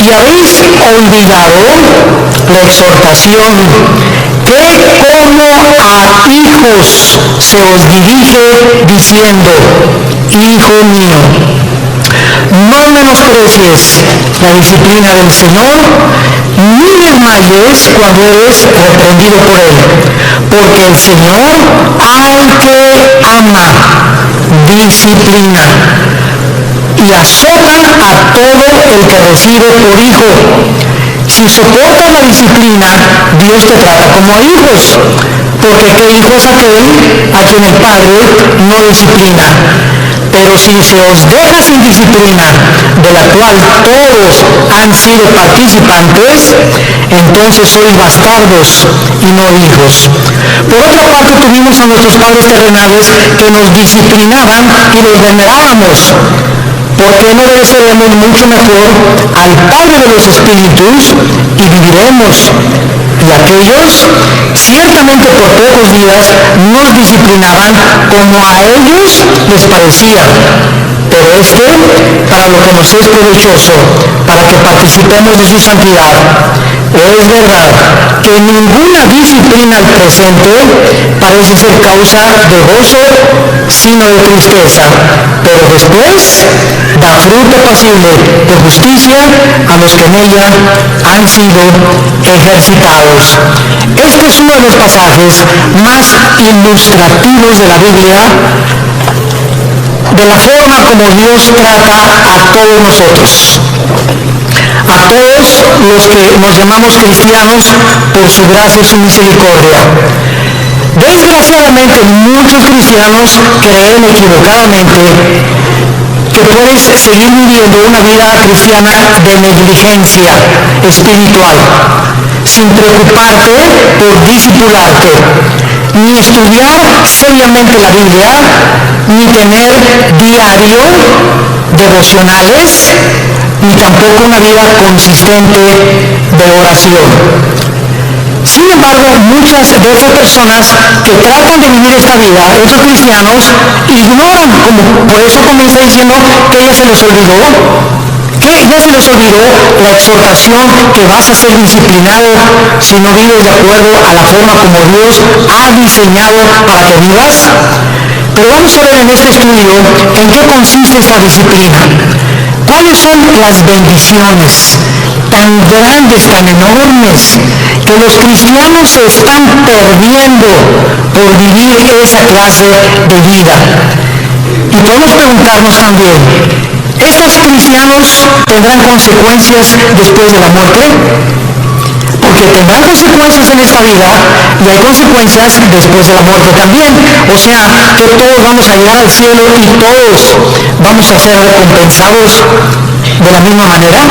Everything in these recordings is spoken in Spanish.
y habéis olvidado la exhortación que como a hijos se os dirige diciendo, hijo mío, no menosprecies la disciplina del Señor, ni desmayes cuando eres reprendido por Él, porque el Señor al que ama disciplina y azota a todo el que recibe por hijo. Si soportas la disciplina, Dios te trata como a hijos, porque ¿qué hijo es aquel a quien el Padre no disciplina? Pero si se os deja sin disciplina, de la cual todos han sido participantes, entonces sois bastardos y no hijos. Por otra parte, tuvimos a nuestros padres terrenales que nos disciplinaban y los venerábamos. ¿Por qué no obedeceremos mucho mejor al Padre de los Espíritus y viviremos? Y aquellos, ciertamente por pocos días, nos disciplinaban como a ellos les parecía. Pero para lo que nos es provechoso, para que participemos de su santidad. Es verdad que ninguna disciplina al presente parece ser causa de gozo, sino de tristeza, pero después da fruto apacible de justicia a los que en ella han sido ejercitados. Este es uno de los pasajes más ilustrativos de la Biblia, de la forma como Dios trata a todos nosotros, a todos los que nos llamamos cristianos por su gracia y su misericordia. Desgraciadamente, muchos cristianos creen equivocadamente que puedes seguir viviendo una vida cristiana de negligencia espiritual, sin preocuparte por discipularte, ni estudiar seriamente la Biblia, ni tener diario devocionales, ni tampoco una vida consistente de oración. Sin embargo, muchas de estas personas que tratan de vivir esta vida, estos cristianos, ignoran, por eso comienza diciendo que ya se les olvidó la exhortación que vas a ser disciplinado si no vives de acuerdo a la forma como Dios ha diseñado para que vivas. Pero vamos a ver en este estudio en qué consiste esta disciplina. ¿Cuáles son las bendiciones tan grandes, tan enormes, que los cristianos se están perdiendo por vivir esa clase de vida? Y podemos preguntarnos también, ¿estos cristianos tendrán consecuencias después de la muerte? Porque tendrán consecuencias en esta vida y hay consecuencias después de la muerte también. O sea, que todos vamos a llegar al cielo y todos vamos a ser recompensados de la misma manera.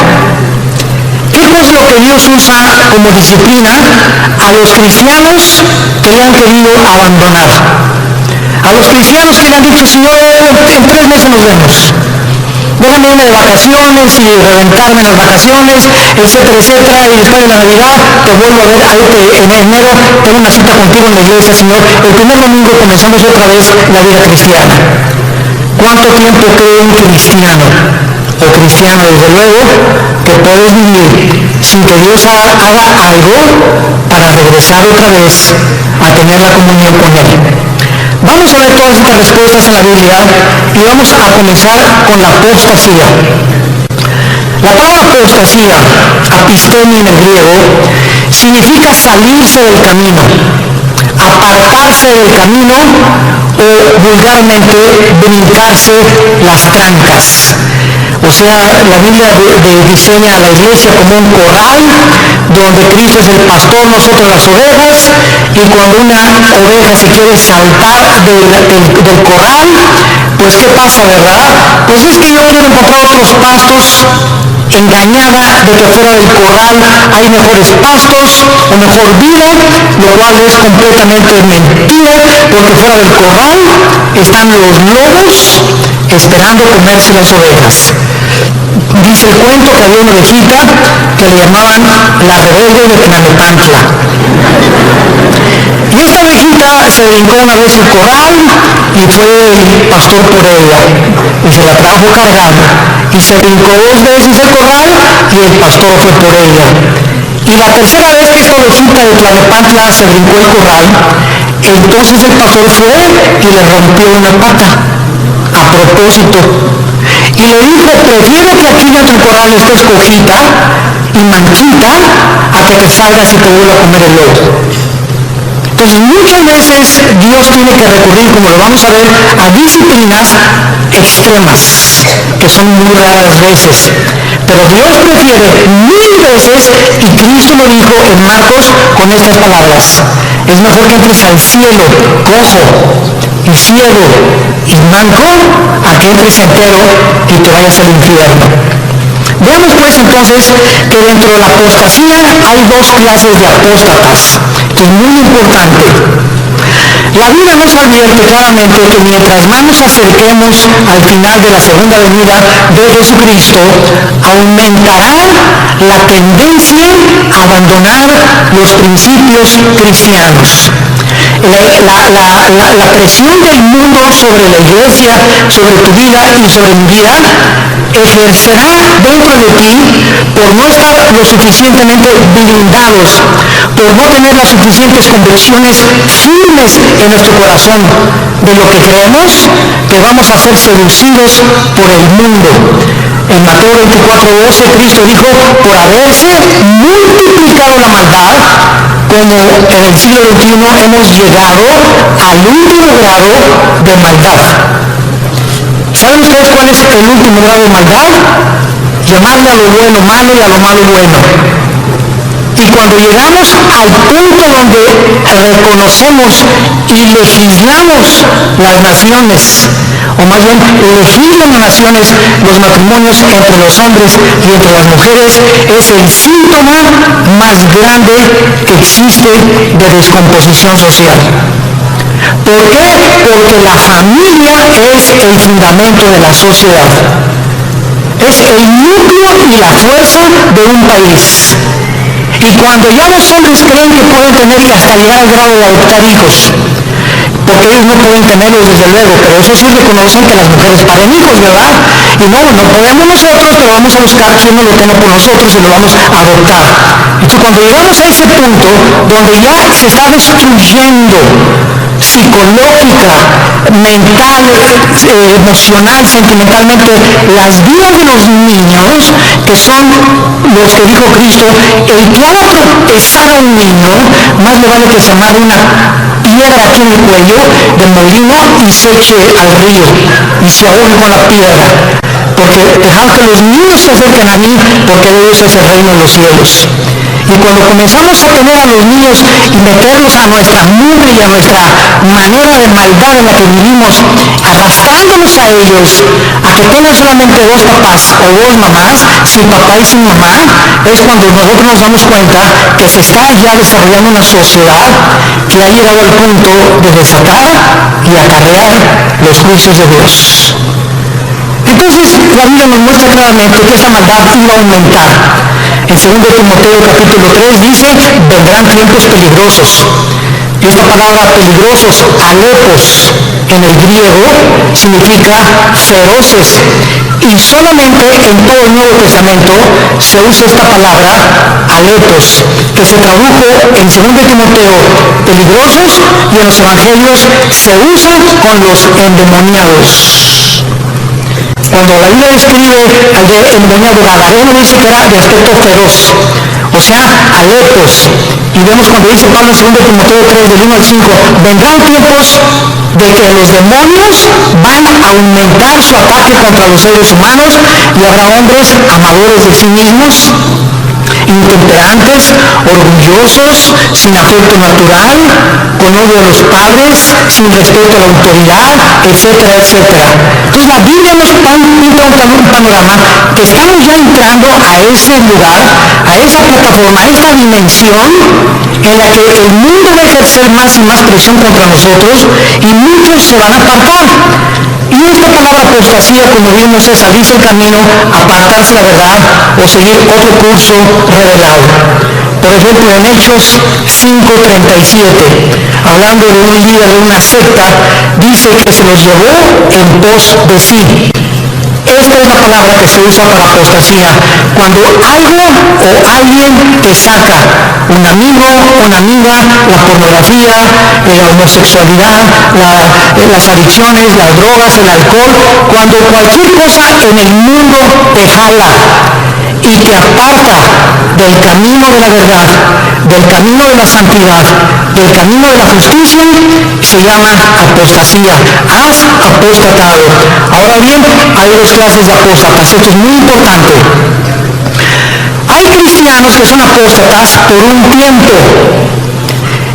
¿Qué es lo que Dios usa como disciplina a los cristianos que le han querido abandonar? A los cristianos que le han dicho, Señor, en 3 meses nos vemos. Déjame irme de vacaciones y reventarme en las vacaciones, etcétera, etcétera, y después de la Navidad te vuelvo a ver, en enero tengo una cita contigo en la iglesia, Señor. El primer domingo comenzamos otra vez la vida cristiana. ¿Cuánto tiempo cree un cristiano, o cristiana desde luego, que puedes vivir sin que Dios haga algo para regresar otra vez a tener la comunión con Él? Vamos a ver todas estas respuestas en la Biblia y vamos a comenzar con la apostasía. La palabra apostasía, apistemi en el griego, significa salirse del camino, apartarse del camino o vulgarmente brincarse las trancas. O sea, la Biblia diseña a la iglesia como un corral donde Cristo es el pastor, nosotros las ovejas, y cuando una oveja se quiere saltar del corral, pues ¿qué pasa, verdad? Pues es que yo quiero encontrar otros pastos, engañada de que fuera del corral hay mejores pastos o mejor vida, lo cual es completamente mentira, porque fuera del corral están los lobos esperando comerse las ovejas. Dice el cuento que había una ovejita que le llamaban la rebelde de Tlalnepantla. Y esta ovejita se brincó una vez el corral y fue el pastor por ella y se la trajo cargando y se brincó 2 veces el corral y el pastor fue por ella. Y la tercera vez que esta ovejita de Tlalnepantla se brincó el corral, entonces el pastor fue y le rompió una pata a propósito y le dijo: prefiero que aquí en tu corral estés cojita y manchita a que te salgas y te vuelva a comer el lobo. Entonces muchas veces Dios tiene que recurrir, como lo vamos a ver, a disciplinas extremas, que son muy raras veces. Pero Dios prefiere 1000 veces, y Cristo lo dijo en Marcos con estas palabras: es mejor que entres al cielo cojo y ciego y manco a que entres entero y te vayas al infierno. Veamos pues entonces que dentro de la apostasía hay 2 clases de apóstatas, que es muy importante. La Biblia nos advierte claramente que mientras más nos acerquemos al final de la segunda venida de Jesucristo, aumentará la tendencia a abandonar los principios cristianos. La presión del mundo sobre la iglesia, sobre tu vida y sobre mi vida, ejercerá dentro de ti por no estar lo suficientemente blindados, por no tener las suficientes convicciones firmes en nuestro corazón de lo que creemos, que vamos a ser seducidos por el mundo. En Mateo 24:12 Cristo dijo: por haberse multiplicado la maldad, como en el siglo XXI hemos llegado al último grado de maldad. ¿Saben ustedes cuál es el último grado de maldad? Llamarle a lo bueno malo y a lo malo bueno. Y cuando llegamos al punto donde reconocemos y legislamos las naciones, o más bien legislan las naciones los matrimonios entre los hombres y entre las mujeres, es el síntoma más grande que existe de descomposición social. ¿Por qué? Porque la familia es el fundamento de la sociedad. Es el núcleo y la fuerza de un país. Y cuando ya los hombres creen que pueden tener y hasta llegar al grado de adoptar hijos, porque ellos no pueden tenerlos desde luego, pero eso sí reconocen que las mujeres paren hijos, ¿verdad? Y no podemos nosotros, pero vamos a buscar quién nos lo tenga por nosotros y lo vamos a adoptar. Entonces cuando llegamos a ese punto donde ya se está destruyendo psicológica, mental, emocional, sentimentalmente las vidas de los niños, que son los que dijo Cristo: el que haga tropezar a un niño, más le vale que se amarre una piedra aquí en el cuello de molino y se eche al río y se ahogue con la piedra, porque dejad que los niños se acerquen a mí, porque de ellos es el reino de los cielos. Y cuando comenzamos a tener a los niños y meterlos a nuestra mugre y a nuestra manera de maldad en la que vivimos, arrastrándonos a ellos, a que tengan solamente 2 papás o 2 mamás, sin papá y sin mamá, es cuando nosotros nos damos cuenta que se está ya desarrollando una sociedad que ha llegado al punto de desatar y acarrear los juicios de Dios. Entonces la Biblia nos muestra claramente que esta maldad iba a aumentar. En 2 Timoteo capítulo 3 dice: vendrán tiempos peligrosos. Esta palabra peligrosos, alepos, en el griego significa feroces. Y solamente en todo el Nuevo Testamento se usa esta palabra, alepos, que se tradujo en 2 Timoteo peligrosos, y en los evangelios se usa con los endemoniados. Cuando la Biblia describe al endemoniado gadareno, dice que era de aspecto feroz, o sea, alepos. Y vemos cuando dice Pablo en 2 Timoteo 3, del 1 al 5, vendrán tiempos de que los demonios van a aumentar su ataque contra los seres humanos, y habrá hombres amadores de sí mismos, intemperantes, orgullosos, sin afecto natural, con odio a los padres, sin respeto a la autoridad, etcétera, etcétera. Entonces la Biblia nos pinta un panorama que estamos ya entrando a ese lugar, a esa plataforma, a esta dimensión en la que el mundo va a ejercer más y más presión contra nosotros y muchos se van a apartar. Y esta palabra apostasía, como vimos, es salirse del camino, apartarse de la verdad o seguir otro curso revelado. Por ejemplo, en Hechos 5:37, hablando de un líder de una secta, dice que se los llevó en pos de sí. Esta es la palabra que se usa para apostasía. Cuando algo o alguien te saca, un amigo, una amiga, la pornografía, la homosexualidad, las adicciones, las drogas, el alcohol, cuando cualquier cosa en el mundo te jala y te aparta del camino de la verdad, del camino de la santidad, del camino de la justicia, se llama apostasía. Has apostatado. Ahora bien, hay dos clases de apóstatas. Esto es muy importante. Hay cristianos que son apóstatas por un tiempo.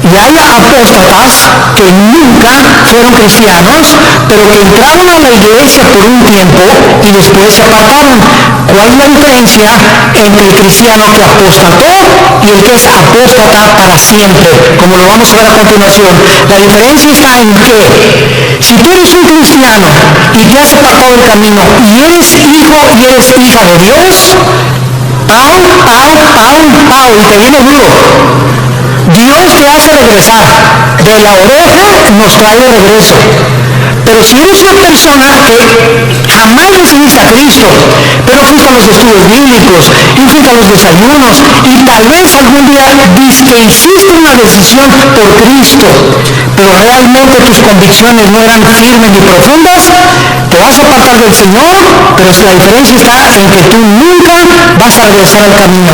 Y hay apóstatas que nunca fueron cristianos, pero que entraron a la iglesia por un tiempo y después se apartaron. ¿Cuál es la diferencia entre el cristiano que apostató y el que es apóstata para siempre? Como lo vamos a ver a continuación. La diferencia está en que si tú eres un cristiano y te has apartado del camino y eres hijo y eres hija de Dios, pau, y te viene duro. Dios te hace regresar. De la oreja nos trae de regreso. Pero si eres una persona que jamás recibiste a Cristo, pero fuiste a los estudios bíblicos y fuiste a los desayunos y tal vez algún día hiciste una decisión por Cristo, pero realmente tus convicciones no eran firmes ni profundas, te vas a apartar del Señor, pero la diferencia está en que tú nunca vas a regresar al camino.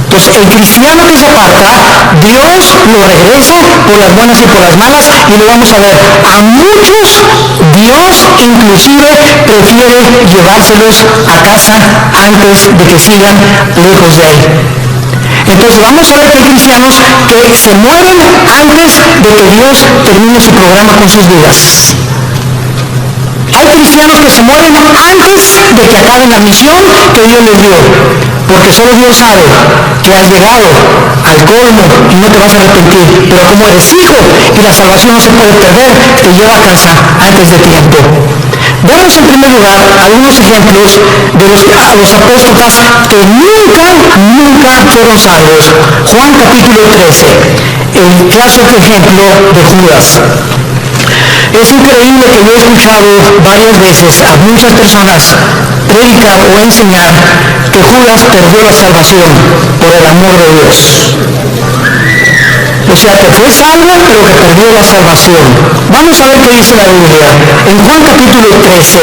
Entonces, el cristiano que se aparta, Dios lo regresa por las buenas y por las malas, y lo vamos a ver. A muchos, Dios inclusive prefiere llevárselos a casa antes de que sigan lejos de Él. Entonces, vamos a ver que hay cristianos que se mueren antes de que Dios termine su programa con sus vidas. Hay cristianos que se mueren antes de que acaben la misión que Dios les dio, porque solo Dios sabe que has llegado al colmo y no te vas a arrepentir, pero como eres hijo y la salvación no se puede perder, te lleva a casa antes de tiempo. Veamos en primer lugar algunos ejemplos de los apóstotas que nunca fueron salvos. Juan capítulo 13, el clásico ejemplo de Judas. Es increíble que yo he escuchado varias veces a muchas personas predicar o enseñar que Judas perdió la salvación por el amor de Dios. O sea, que fue salvo, pero que perdió la salvación. Vamos a ver qué dice la Biblia. En Juan capítulo 13,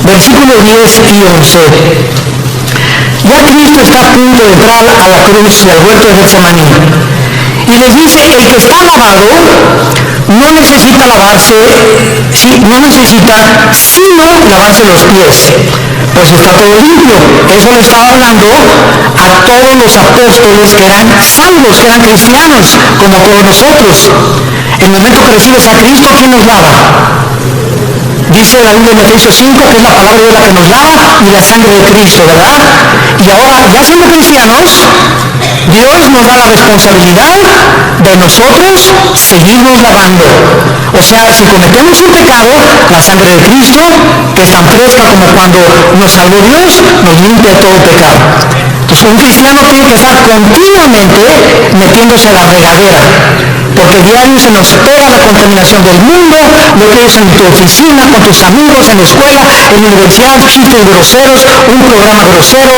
versículos 10 y 11. Ya Cristo está a punto de entrar a la cruz y al huerto de Getsemaní. Y les dice, el que está lavado no necesita lavarse, sino lavarse los pies, pues está todo limpio. Eso le estaba hablando a todos los apóstoles que eran salvos, que eran cristianos, como todos nosotros. En el momento que recibes a Cristo, ¿quién nos lava? Dice la Biblia en Efesios 5 que es la palabra de la que nos lava y la sangre de Cristo, ¿verdad? Y ahora, ya siendo cristianos, Dios nos da la responsabilidad de nosotros seguirnos lavando. O sea, si cometemos un pecado, la sangre de Cristo, que es tan fresca como cuando nos salvó Dios, nos limpia todo pecado. Entonces, un cristiano tiene que estar continuamente metiéndose a la regadera, porque diario se nos pega la contaminación del mundo, lo que es en tu oficina, con tus amigos, en la escuela, en la universidad, chistes groseros, un programa grosero,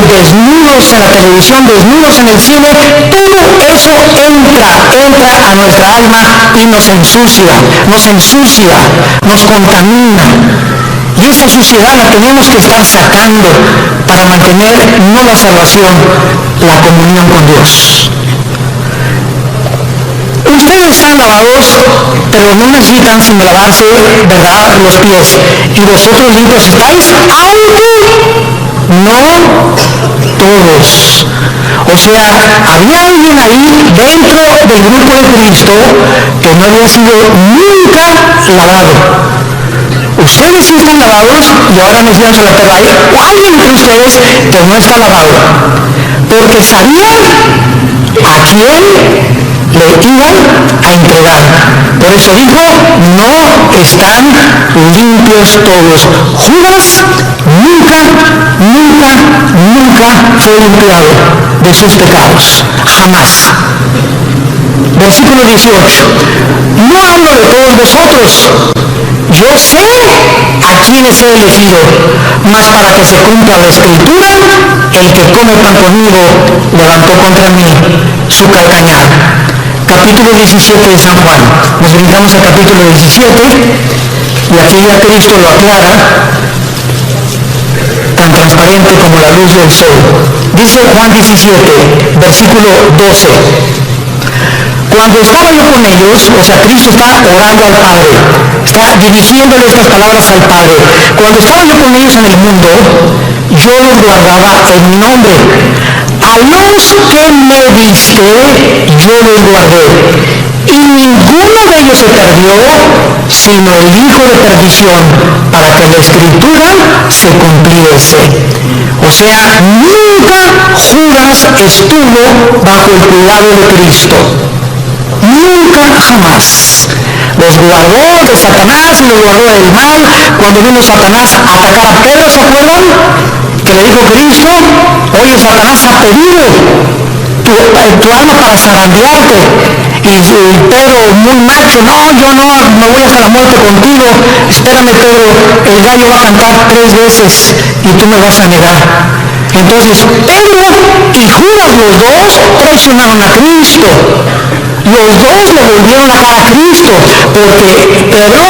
desnudos en la televisión, desnudos en el cine, todo eso entra a nuestra alma y nos ensucia, nos contamina. Y esa suciedad la tenemos que estar sacando para mantener no la salvación, la comunión con Dios. Ustedes están lavados, pero no necesitan sino lavarse, ¿verdad?, los pies. Y vosotros limpios estáis, aunque no todos. O sea, había alguien ahí dentro del grupo de Cristo que no había sido nunca lavado. Ustedes sí están lavados y ahora nos vamos a meter ahí. O alguien entre ustedes que no está lavado, porque sabían a quién le iban a entregar. Por eso dijo, no están limpios todos. Judas nunca fue limpiado. de sus pecados. Jamás. Versículo 18. No hablo de todos vosotros. Yo sé a quienes he elegido, mas para que se cumpla la escritura, el que come pan conmigo levantó contra mí su calcañar. Capítulo 17 de San Juan. Nos brincamos al capítulo 17 y aquí ya Cristo lo aclara, tan transparente como la luz del sol. Dice Juan 17, versículo 12. Cuando estaba yo con ellos, o sea, Cristo está orando al Padre, está dirigiéndole estas palabras al Padre. Cuando estaba yo con ellos en el mundo, yo los guardaba en mi nombre. A los que me diste, yo los guardé. Y ninguno de ellos se perdió, sino el hijo de perdición, para que la escritura se cumpliese. O sea, nunca Judas estuvo bajo el cuidado de Cristo. Nunca, jamás. Los guardó de Satanás y los guardó del mal. Cuando vino Satanás a atacar a Pedro, ¿se acuerdan? Que le dijo Cristo: oye, Satanás ha pedido tu alma para zarandearte. Y Pedro, muy macho: no, yo no me voy hasta la muerte contigo. Espérame, Pedro, el gallo va a cantar 3 veces y tú me vas a negar. Entonces Pedro y Judas, los dos traicionaron a Cristo. Los dos le volvieron la cara a Cristo, porque Pedro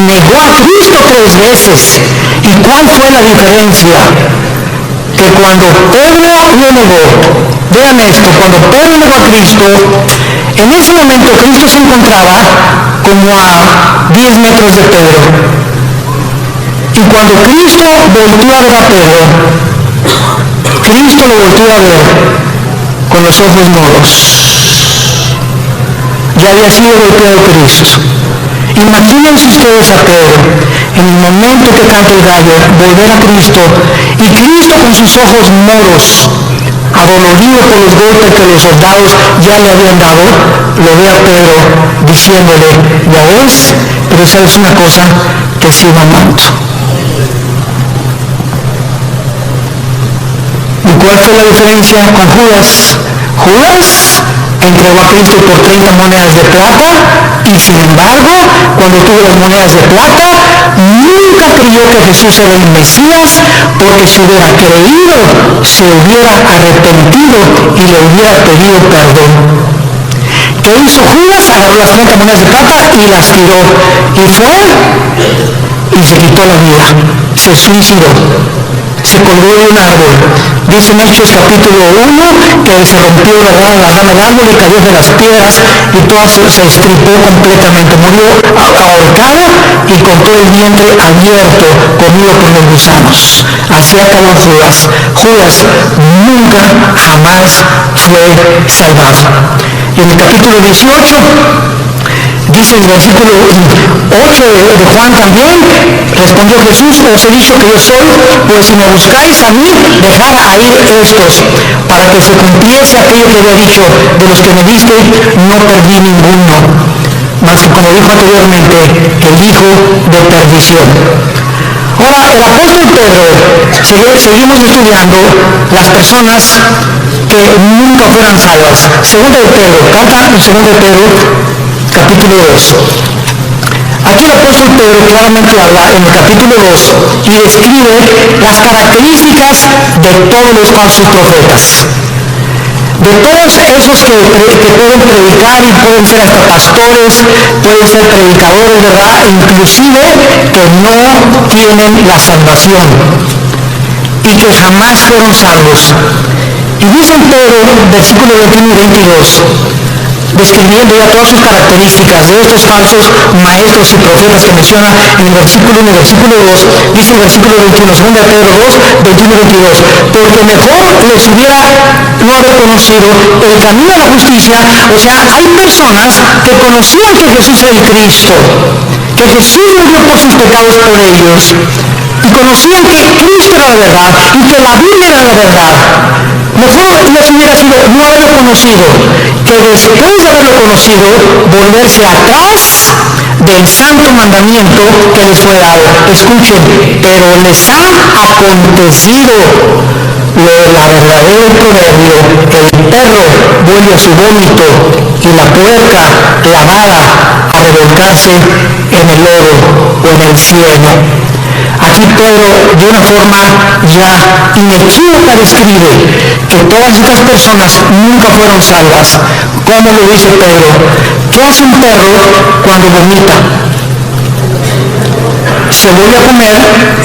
negó a Cristo 3 veces. ¿Y cuál fue la diferencia? Que cuando Pedro lo negó, vean esto, cuando Pedro negó a Cristo, en ese momento Cristo se encontraba como a 10 metros de Pedro. Y cuando Cristo volvió a ver a Pedro, Cristo lo volvió a ver con los ojos moros. Ya había sido golpeado Cristo. Imagínense ustedes a Pedro, en el momento que canta el gallo, volver a Cristo, y Cristo con sus ojos moros, adolorido por los golpes que los soldados ya le habían dado, lo ve a Pedro diciéndole: ya ves, pero sabes una cosa, te sigo amando. ¿Y cuál fue la diferencia con Judas? Judas entregó a Cristo por 30 monedas de plata, y sin embargo, cuando tuvo las monedas de plata, nunca creyó que Jesús era el Mesías, porque si hubiera creído, se hubiera arrepentido y le hubiera pedido perdón. ¿Qué hizo Judas? Agarró las 30 monedas de plata y las tiró, y fue y se quitó la vida, se suicidó, se colgó de un árbol. Dice en Hechos capítulo 1 que se rompió la rama del árbol y cayó de las piedras y todo se estripó completamente. Murió ahorcado y con todo el vientre abierto, comido por los gusanos. Así acabó Judas. Judas nunca, jamás fue salvado. Y en el capítulo 18, dice el versículo 8 de Juan también: respondió Jesús: os he dicho que yo soy, pues si me buscáis a mí, dejad a ir estos, para que se cumpliese aquello que había dicho: de los que me diste, no perdí ninguno, más que, como dijo anteriormente, el hijo de perdición. Ahora, el apóstol Pedro, seguimos estudiando las personas que nunca fueran salvas. Segunda de Pedro, carta segunda de Pedro, capítulo 2. Aquí el apóstol Pedro claramente habla en el capítulo 2 y describe las características de todos los falsos profetas. De todos esos que pueden predicar y pueden ser hasta pastores, pueden ser predicadores, ¿verdad? Inclusive que no tienen la salvación y que jamás fueron salvos. Y dice en Pedro, versículo 21 y 22, describiendo ya todas sus características de estos falsos maestros y profetas que menciona en el versículo 1 y versículo 2, dice el versículo 21, 2 Pedro 2, 21 y 22, porque mejor les hubiera no haber conocido el camino a la justicia. O sea, hay personas que conocían que Jesús era el Cristo, que Jesús murió por sus pecados por ellos, y conocían que Cristo era la verdad y que la Biblia era la verdad. Mejor les hubiera sido no haberlo conocido, que después de haberlo conocido, volverse atrás del santo mandamiento que les fue dado. Escuchen, pero les ha acontecido lo de la verdadera proverbio, el perro vuelve a su vómito y la puerca lavada a revolcarse en el lodo o en el cielo. Aquí Pedro, de una forma ya inequívoca, describe que todas estas personas nunca fueron salvas. ¿Cómo lo dice Pedro? ¿Qué hace un perro cuando vomita? Se vuelve a comer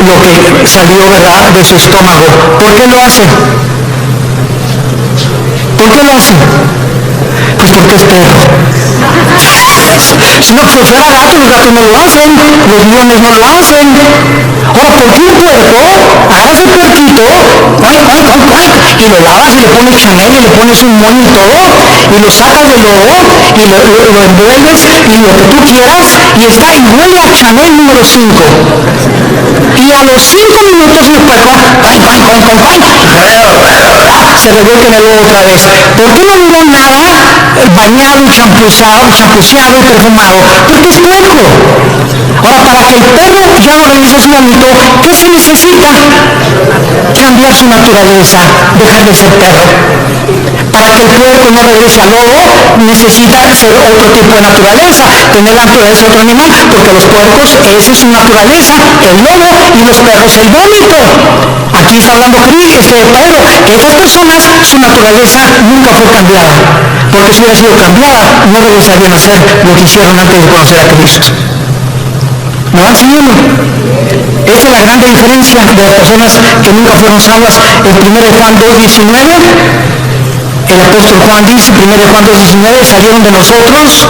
lo que salió, ¿verdad?, de su estómago. ¿Por qué lo hace? ¿Por qué lo hace? Pues porque es perro. Si no fuera gato, los gatos no lo hacen, los leones no lo hacen. Ahora, ¿por qué un puerco agarra su puerquito y lo lavas y le pones Chanel y le pones un moño y todo, y lo sacas del lodo y lo envuelves y lo que tú quieras, y está y huele a Chanel número 5? Y a los 5 minutos el puerco se revuelve en el lodo otra vez. ¿Por qué no duró nada bañado y champuceado y perfumado? Porque es puerco. Ahora, para que el perro ya no regrese a su vómito, ¿qué se necesita? Cambiar su naturaleza, dejar de ser perro. Para que el puerco no regrese al lodo, necesita ser otro tipo de naturaleza, tener la naturaleza de otro animal, porque los puercos, esa es su naturaleza, el lodo, y los perros el vómito. Aquí está hablando Pedro, que estas personas, su naturaleza nunca fue cambiada, porque si hubiera sido cambiada, no regresarían a hacer lo que hicieron antes de conocer a Cristo. ¿Me van siguiendo? Esta es la gran diferencia de las personas que nunca fueron salvas. En 1 Juan 2:19, el apóstol Juan dice, 1 Juan 2:19, salieron de nosotros.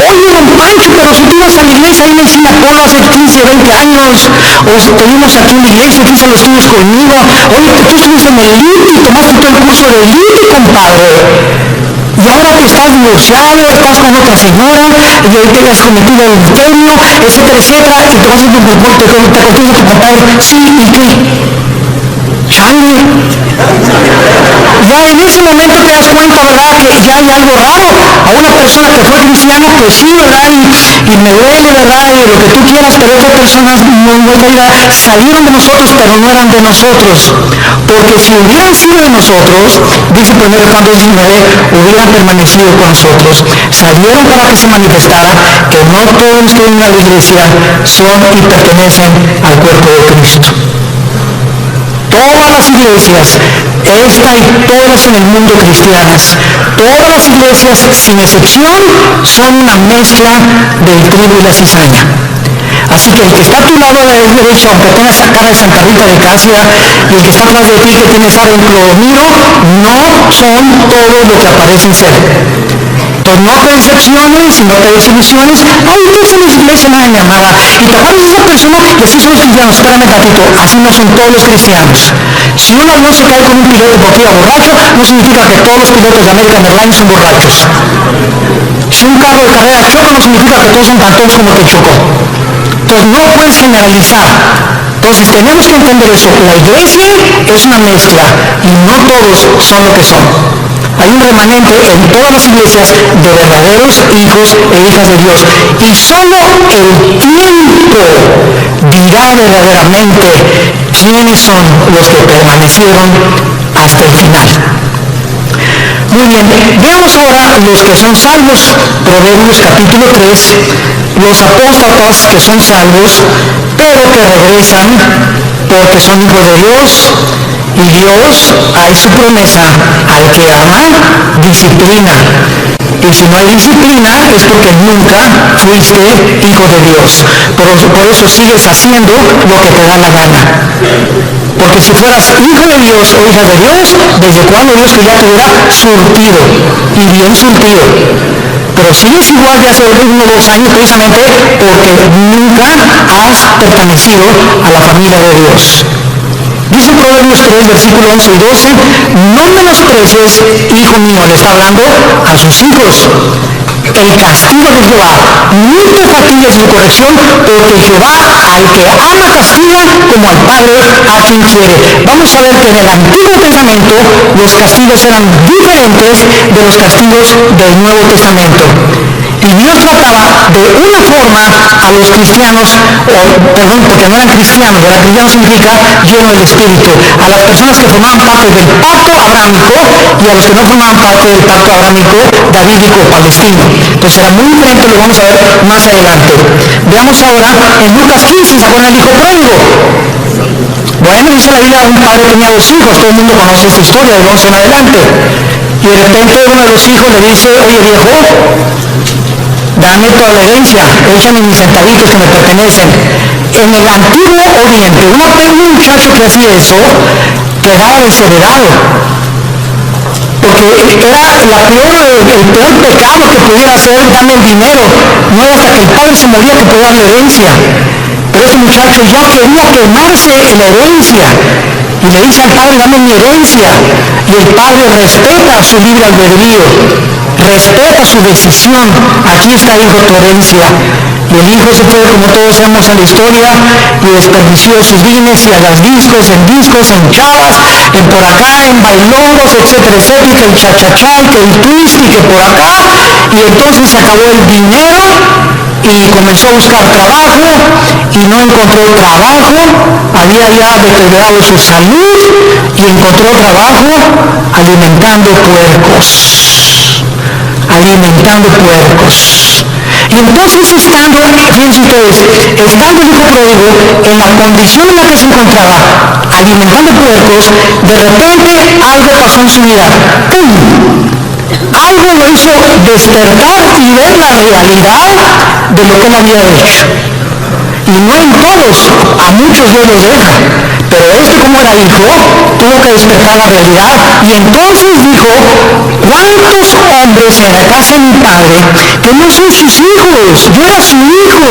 Oye, don Pancho, pero si tú ibas a la iglesia ahí en el Sinapolo hace 15, 20 años, o estuvimos aquí en la iglesia, aquí los estudios conmigo, oye, tú estuviste en el LIT y tomaste todo el curso del LIT, compadre. Y ahora que estás divorciado, estás con otra señora, y ahorita ya has cometido adulterio, etcétera, etcétera, y te vas a te contesta tu compadre, sí, ¿y qué? Chale. Ya en ese momento te das cuenta, ¿verdad?, que ya hay algo raro. A una persona que fue cristiana, pues sí, ¿verdad?, y me duele, ¿verdad?, y lo que tú quieras, pero otras personas salieron de nosotros, pero no eran de nosotros. Porque si hubieran sido de nosotros, dice 1 Juan 2:19, hubieran permanecido con nosotros. Salieron para que se manifestara que no todos los que vienen a la iglesia son y pertenecen al cuerpo de Cristo. Todas las iglesias, esta y todas en el mundo cristianas, todas las iglesias sin excepción son una mezcla del trigo y la cizaña. Así que el que está a tu lado a la derecha, aunque tenga esa cara de Santa Rita de Casia, y el que está atrás de ti, que tiene esa de un cloromiro, no son todos lo que aparecen ser. Entonces no te decepciones y no te desilusiones. Ay, no son las iglesias, nada, mi amada. Y te acuerdas de esa persona que sí son los cristianos. Espérame tantito, así no son todos los cristianos. Si un avión se cae con un piloto porque iba borracho, no significa que todos los pilotos de American Airlines son borrachos. Si un carro de carrera choca, no significa que todos son tan tontos como el que chocó. Entonces no puedes generalizar. Entonces tenemos que entender eso. La iglesia es una mezcla y no todos son lo que son. Hay un remanente en todas las iglesias de verdaderos hijos e hijas de Dios. Y solo el tiempo dirá verdaderamente quiénes son los que permanecieron hasta el final. Muy bien, veamos ahora los que son salvos. Proverbios capítulo 3, los apóstatas que son salvos, pero que regresan porque son hijos de Dios, y Dios hay su promesa: al que ama, disciplina. Y si no hay disciplina es porque nunca fuiste hijo de Dios. Pero por eso sigues haciendo lo que te da la gana. Porque si fueras hijo de Dios o hija de Dios, ¿desde cuándo Dios que ya te hubiera surtido? Y bien surtido. Pero sigues igual de hace 1 o 2 años precisamente porque nunca has pertenecido a la familia de Dios. Dice Proverbios 3, versículo 11 y 12, no menosprecies, hijo mío, le está hablando a sus hijos, el castigo de Jehová, ni te fatigues en corrección, porque Jehová al que ama castiga como al padre a quien quiere. Vamos a ver que en el Antiguo Testamento los castigos eran diferentes de los castigos del Nuevo Testamento. Y Dios trataba de una forma a los cristianos, porque no eran cristianos, ¿verdad? Cristiano significa lleno del Espíritu, a las personas que formaban parte del pacto abrámico y a los que no formaban parte del pacto abrámico davídico palestino. Entonces era muy diferente, lo vamos a ver más adelante. Veamos ahora en Lucas 15, ¿se acuerdan del hijo pródigo? Bueno, dice la Biblia, un padre tenía 2 hijos, todo el mundo conoce esta historia, de 11 en adelante. Y de repente uno de los hijos le dice, oye viejo, dame toda la herencia, échame mis centavitos que me pertenecen. En el antiguo oriente, un muchacho que hacía eso, quedaba desheredado. Porque era el peor pecado que pudiera hacer darle el dinero. No era hasta que el padre se moría que podía darle herencia. Pero este muchacho ya quería quemarse en la herencia. Y le dice al padre, dame mi herencia. Y el padre respeta su libre albedrío, respeta su decisión. Aquí está, hijo, tu herencia. Y el hijo se fue, como todos sabemos en la historia, y desperdició sus bienes y a las discos, en chavas, en por acá, en bailongos, etcétera, etcétera, que el cha-cha-cha, y que el twist, y que por acá. Y entonces se acabó el dinero y comenzó a buscar trabajo y no encontró trabajo, había ya deteriorado su salud y encontró trabajo alimentando puercos. Y entonces estando el hijo pródigo en la condición en la que se encontraba, alimentando puercos, de repente algo pasó en su vida. ¡Pum! Algo lo hizo despertar y ver la realidad de lo que él había hecho. Y no en todos, a muchos Dios los deja, pero como era hijo, tuvo que despertar la realidad. Y entonces dijo, ¿cuántos hombres en la casa de mi padre que no son sus hijos? Yo era su hijo.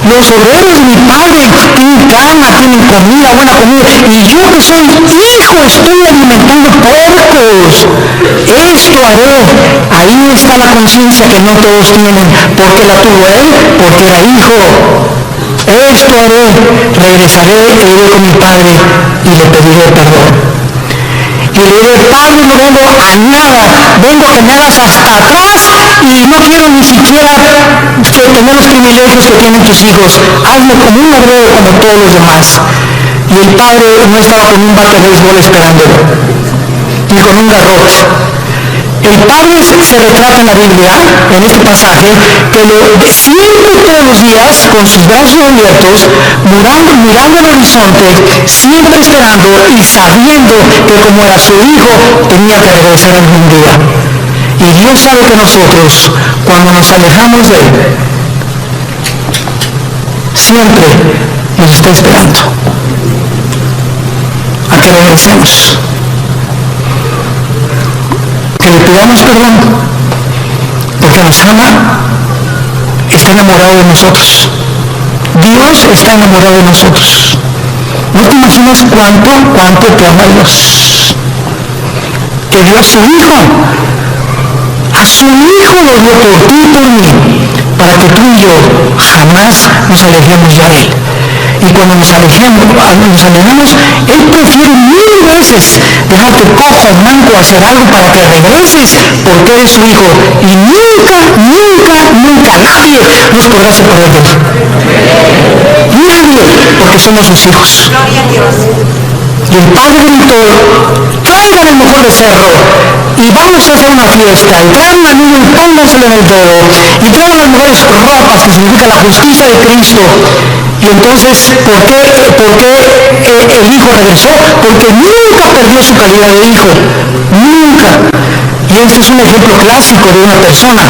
Los obreros de mi padre tienen cama, tienen comida, buena comida, y yo que soy hijo estoy alimentando puercos. Esto haré. Ahí está la conciencia que no todos tienen. ¿Por qué la tuvo él? Porque era hijo. Esto haré, regresaré e iré con mi padre y le pediré perdón. Y le diré, padre, no vengo a nada, vengo a que me hagas hasta atrás y no quiero ni siquiera tener los privilegios que tienen tus hijos. Hazme como un obrero como todos los demás. Y el padre no estaba con un bate de béisbol esperándolo, ni con un garrote. El padre se retrata en la Biblia, en este pasaje, que siempre todos los días, con sus brazos abiertos, mirando al horizonte, siempre esperando y sabiendo que como era su hijo, tenía que regresar algún día. Y Dios sabe que nosotros, cuando nos alejamos de él, siempre nos está esperando a que regresemos. Que le pidamos perdón, porque nos ama, está enamorado de nosotros. Dios está enamorado de nosotros. No te imaginas cuánto te ama Dios. Que dio a su hijo lo dio por ti y por mí, para que tú y yo jamás nos alejemos de él. Y cuando nos alejamos, él prefiere 1000 veces dejarte cojo, manco, hacer algo para que regreses, porque eres su hijo. Y nunca nadie nos podrá separar de él. Nadie, porque somos sus hijos. Y el padre gritó, traigan el mejor becerro y vamos a hacer una fiesta, y traigan un anillo y pónganselo en el dedo, y traigan las mejores ropas, que significa la justicia de Cristo. Y entonces, ¿por qué el hijo regresó? Porque nunca perdió su calidad de hijo, nunca. Y este es un ejemplo clásico de una persona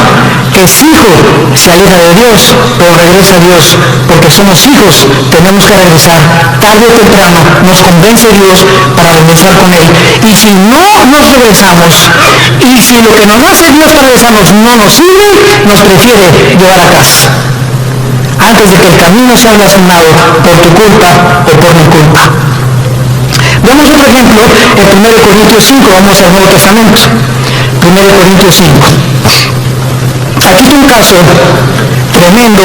que es hijo, se aleja de Dios, pero regresa a Dios, porque somos hijos, tenemos que regresar tarde o temprano, nos convence Dios para regresar con él. Y si no nos regresamos, y si lo que nos hace Dios para regresarnos no nos sirve, nos prefiere llevar a casa, antes de que el camino sea blasfemado por tu culpa o por mi culpa. Veamos otro ejemplo en 1 Corintios 5, vamos al Nuevo Testamento. 1 Corintios 5. Aquí está un caso tremendo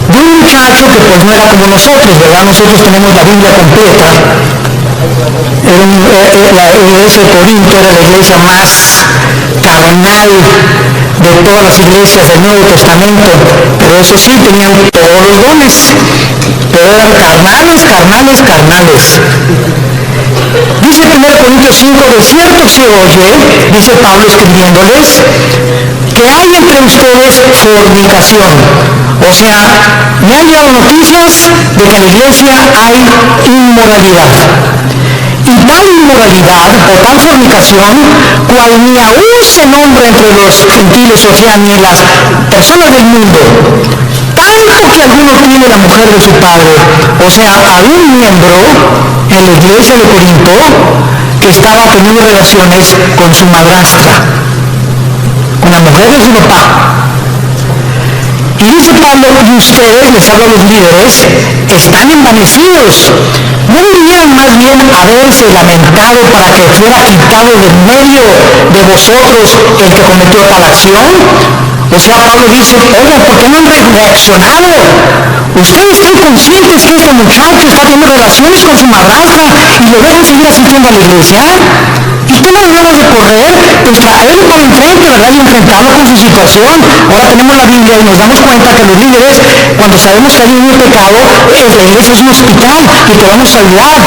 de un muchacho que pues no era como nosotros, ¿verdad? Nosotros tenemos la Biblia completa. La iglesia de Corinto era la iglesia más carnal, de todas las iglesias del Nuevo Testamento, pero eso sí, tenían todos los dones, pero eran carnales. Dice 1 Corintios 5, de cierto se oye, dice Pablo escribiéndoles, que hay entre ustedes fornicación. O sea, me han llegado noticias de que en la iglesia hay inmoralidad. Y tal inmoralidad o tal fornicación, cual ni aún se nombra entre los gentiles, o sea, ni las personas del mundo, tanto que alguno tiene la mujer de su padre. O sea, había un miembro en la iglesia de Corinto que estaba teniendo relaciones con su madrastra, con la mujer de su papá. Y dice Pablo, y ustedes, les habla a los líderes, están envanecidos. ¿No deberían más bien haberse lamentado para que fuera quitado de en medio de vosotros el que cometió tal acción? O sea, Pablo dice, oigan, ¿por qué no han reaccionado? Ustedes están conscientes que este muchacho está teniendo relaciones con su madrastra y lo dejan seguir asistiendo a la iglesia. Y toman ganas de correr, pues traerlo para enfrente, ¿verdad? Y enfrentarlo con su situación. Ahora tenemos la Biblia y nos damos cuenta que los líderes, cuando sabemos que hay un pecado, la iglesia es un hospital y te vamos a ayudar.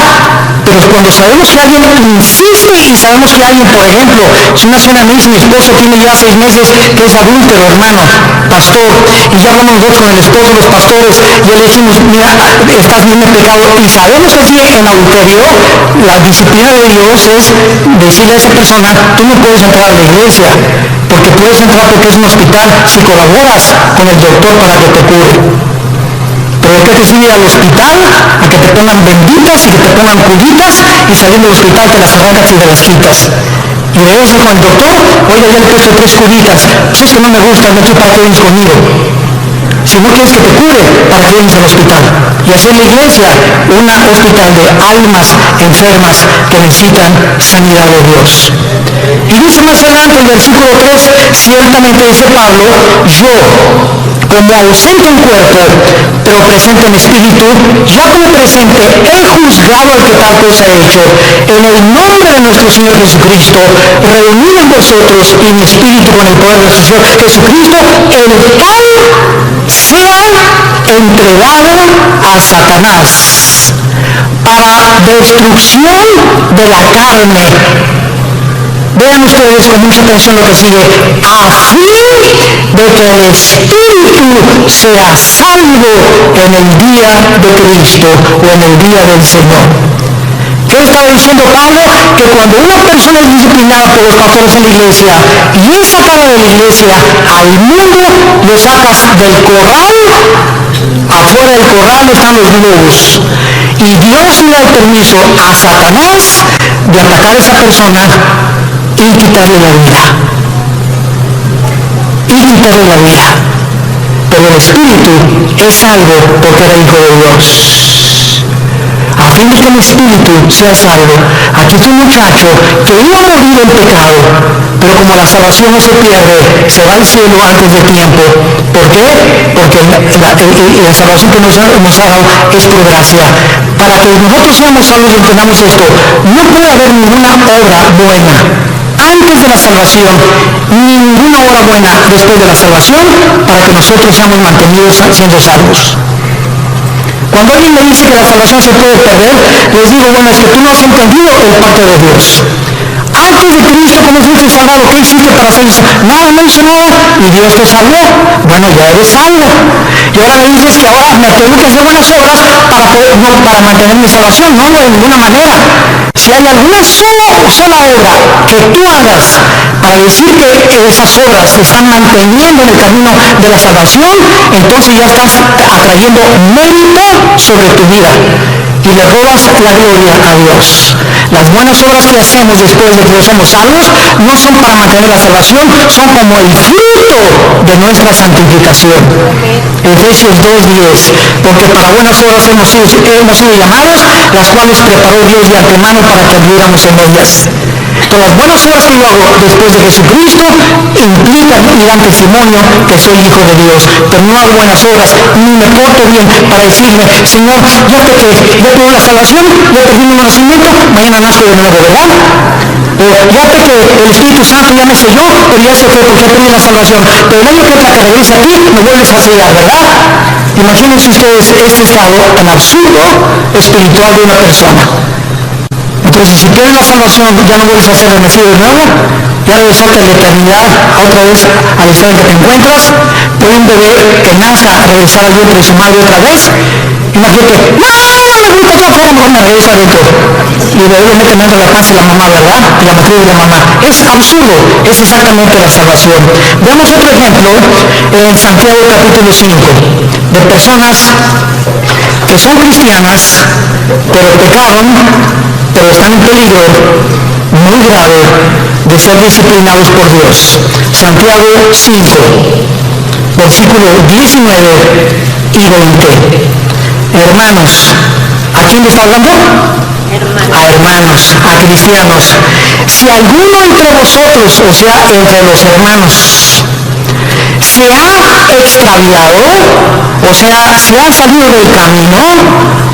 Pero cuando sabemos que alguien insiste y sabemos que alguien, por ejemplo, si una señora me dice, mi esposo tiene ya 6 meses que es adúltero, hermano, pastor, y ya hablamos nosotros con el esposo de los pastores, y le dijimos, mira, estás viendo el pecado, y sabemos que aquí en adulterio, la disciplina de Dios es decirle a esa persona, tú no puedes entrar a la iglesia, porque puedes entrar porque es un hospital si colaboras con el doctor para que te cure. Pero ¿qué te sirve al hospital? A que te pongan benditas y que te pongan curitas y saliendo del hospital te las arrancas y te las quitas. Y regresas con el doctor, oiga, ya le he puesto 3 curitas, pues es que no me gusta, no quiero para que vienes conmigo. Si no quieres que te cure, para que vienes al hospital. Y así en la iglesia, un hospital de almas enfermas que necesitan sanidad de Dios. Y dice más adelante el versículo 3, ciertamente dice Pablo, yo, como ausente en cuerpo, pero presente en espíritu, ya como presente he juzgado al que tal cosa he hecho, en el nombre de nuestro Señor Jesucristo, reunido en vosotros y mi espíritu con el poder de nuestro Señor Jesucristo, el tal sea entregado a Satanás para destrucción de la carne. Vean ustedes con mucha atención lo que sigue, a fin de que el espíritu sea salvo en el día de Cristo o en el día del Señor. ¿Qué estaba diciendo Pablo? Que cuando una persona es disciplinada por los pastores en la iglesia y es sacada de la iglesia al mundo, lo sacas del corral, afuera del corral están los lobos. Y Dios le da el permiso a Satanás de atacar a esa persona y quitarle la vida. Pero el espíritu es salvo porque era hijo de Dios. A fin de que el espíritu sea salvo. Aquí está un muchacho que iba a morir en pecado, pero como la salvación no se pierde, se va al cielo antes de tiempo. ¿Por qué? Porque la salvación que nos ha dado es por gracia. Para que nosotros seamos salvos y entendamos esto, no puede haber ninguna obra buena antes de la salvación, ninguna obra buena después de la salvación, para que nosotros seamos mantenidos siendo salvos. Cuando alguien me dice que la salvación se puede perder, les digo, bueno, es que tú no has entendido el pacto de Dios. Antes de Cristo, ¿cómo fuiste salvado? ¿Qué hiciste para ser salvado? Nada, no hice nada. ¿Y Dios te salvó? Bueno, ya eres salvo. Y ahora me dices que ahora me tengo que hacer buenas obras para mantener mi salvación. No, de ninguna manera. Si hay alguna sola obra que tú hagas para decir que esas obras te están manteniendo en el camino de la salvación, entonces ya estás atrayendo mérito sobre tu vida y le robas la gloria a Dios. Las buenas obras que hacemos después de que ya somos salvos no son para mantener la salvación, son como el fruto de nuestra santificación. Efesios 2:10, porque para buenas obras hemos sido llamados, las cuales preparó Dios de antemano para que anduviéramos en ellas. Entonces, las buenas obras que yo hago después de Jesucristo implican y dan testimonio que soy hijo de Dios, pero no hago buenas obras ni me porto bien para decirme, Señor, ya pequé, ya tuve la salvación, ya perdí mi nacimiento, mañana nazco de nuevo, ¿verdad? O ya pequé, el Espíritu Santo ya me selló, pero ya se fue porque ya perdí la salvación. Pero el año que entra que regrese aquí, me vuelves a sellar, ¿verdad? Imagínense ustedes este estado tan absurdo espiritual de una persona. Entonces, si pierdes la salvación, ya no vuelves a ser nacido de nuevo, ya regresaste a la eternidad, otra vez al estado en que te encuentras. Puede un bebé que nazca regresar al vientre de su madre otra vez. Imagínate, no me gusta, yo afuera, mejor me regreso adentro. Y el bebé mete dentro de la panza de la mamá, ¿verdad? Y la matriz de la mamá. Es absurdo, es exactamente la salvación. Veamos otro ejemplo en Santiago capítulo 5, de personas que son cristianas, pero pecaron, pero están en peligro muy grave de ser disciplinados por Dios. Santiago 5, versículo 19 y 20. Hermanos, ¿a quién le está hablando? A hermanos, a cristianos. Si alguno entre vosotros, o sea, entre los hermanos, se ha extraviado, o sea, se ha salido del camino,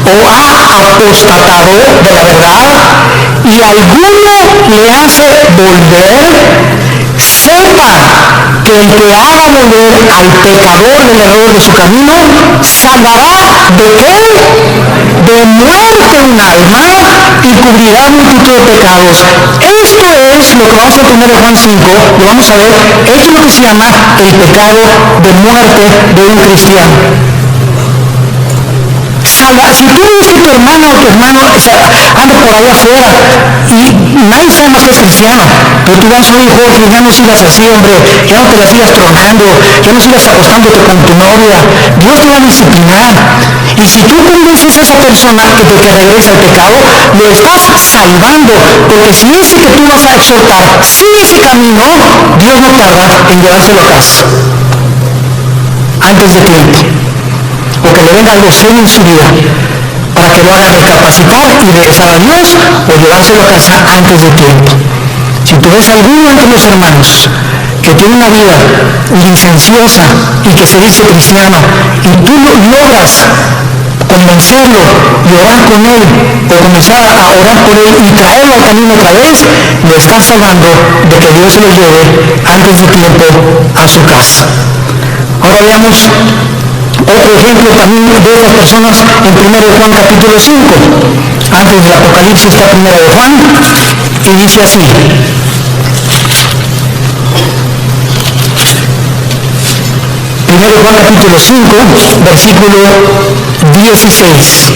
o ha apostatado de la verdad, y alguno le hace volver, sepa que el que haga volver al pecador del error de su camino, salvará ¿de qué? De muerte un alma y cubrirá multitud de pecados. Esto es lo que vamos a entender en Juan 5, lo vamos a ver, esto es lo que se llama el pecado de muerte de un cristiano. Si tú ves que tu hermana o tu hermano anda por ahí afuera y nadie sabe más que es cristiano, pero tú vas, oye Jorge, ya no sigas así, hombre, ya no te la sigas tronando, ya no sigas acostándote con tu novia, Dios te va a disciplinar. Y si tú convences a esa persona que regresa al pecado, lo estás salvando, porque si ese que tú vas a exhortar sigue ese camino, Dios no tarda en llevárselo a casa antes de tiempo, o que le venga algo serio en su vida para que lo haga recapacitar y regresar a Dios, o llevárselo a casa antes de tiempo. Si tú ves a alguno entre los hermanos que tiene una vida licenciosa y que se dice cristiano, y tú logras convencerlo y orar con él, o comenzar a orar por él y traerlo al camino otra vez, lo estás salvando de que Dios lo lleve antes de tiempo a su casa. Ahora veamos otro ejemplo también de estas personas en 1 Juan capítulo 5. Antes del Apocalipsis está 1 Juan y dice así. 1 Juan capítulo 5, versículo 16.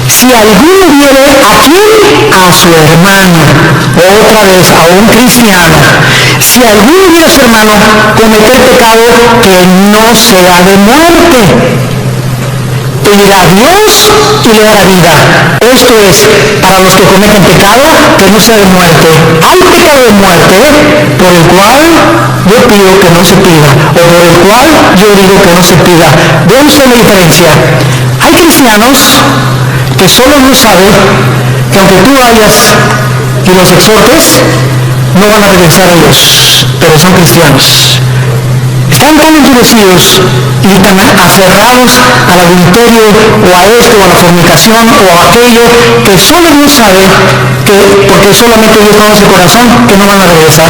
Si alguno viere a quién, a su hermano, otra vez a un cristiano, si alguno viere a su hermano cometer pecado que no sea de muerte, pedirá a Dios y le dará vida. Esto es, para los que cometen pecado que no sea de muerte. Hay pecado de muerte por el cual yo pido que no se pida, o por el cual yo digo que no se pida. Veamos la diferencia. Hay cristianos que solo no saben que aunque tú vayas y los exhortes, no van a regresar a Dios, pero son cristianos. Están tan endurecidos y tan aferrados al adulterio o a esto o a la fornicación o a aquello, que solo Dios sabe que, porque solamente Dios conoce el corazón, que no van a regresar.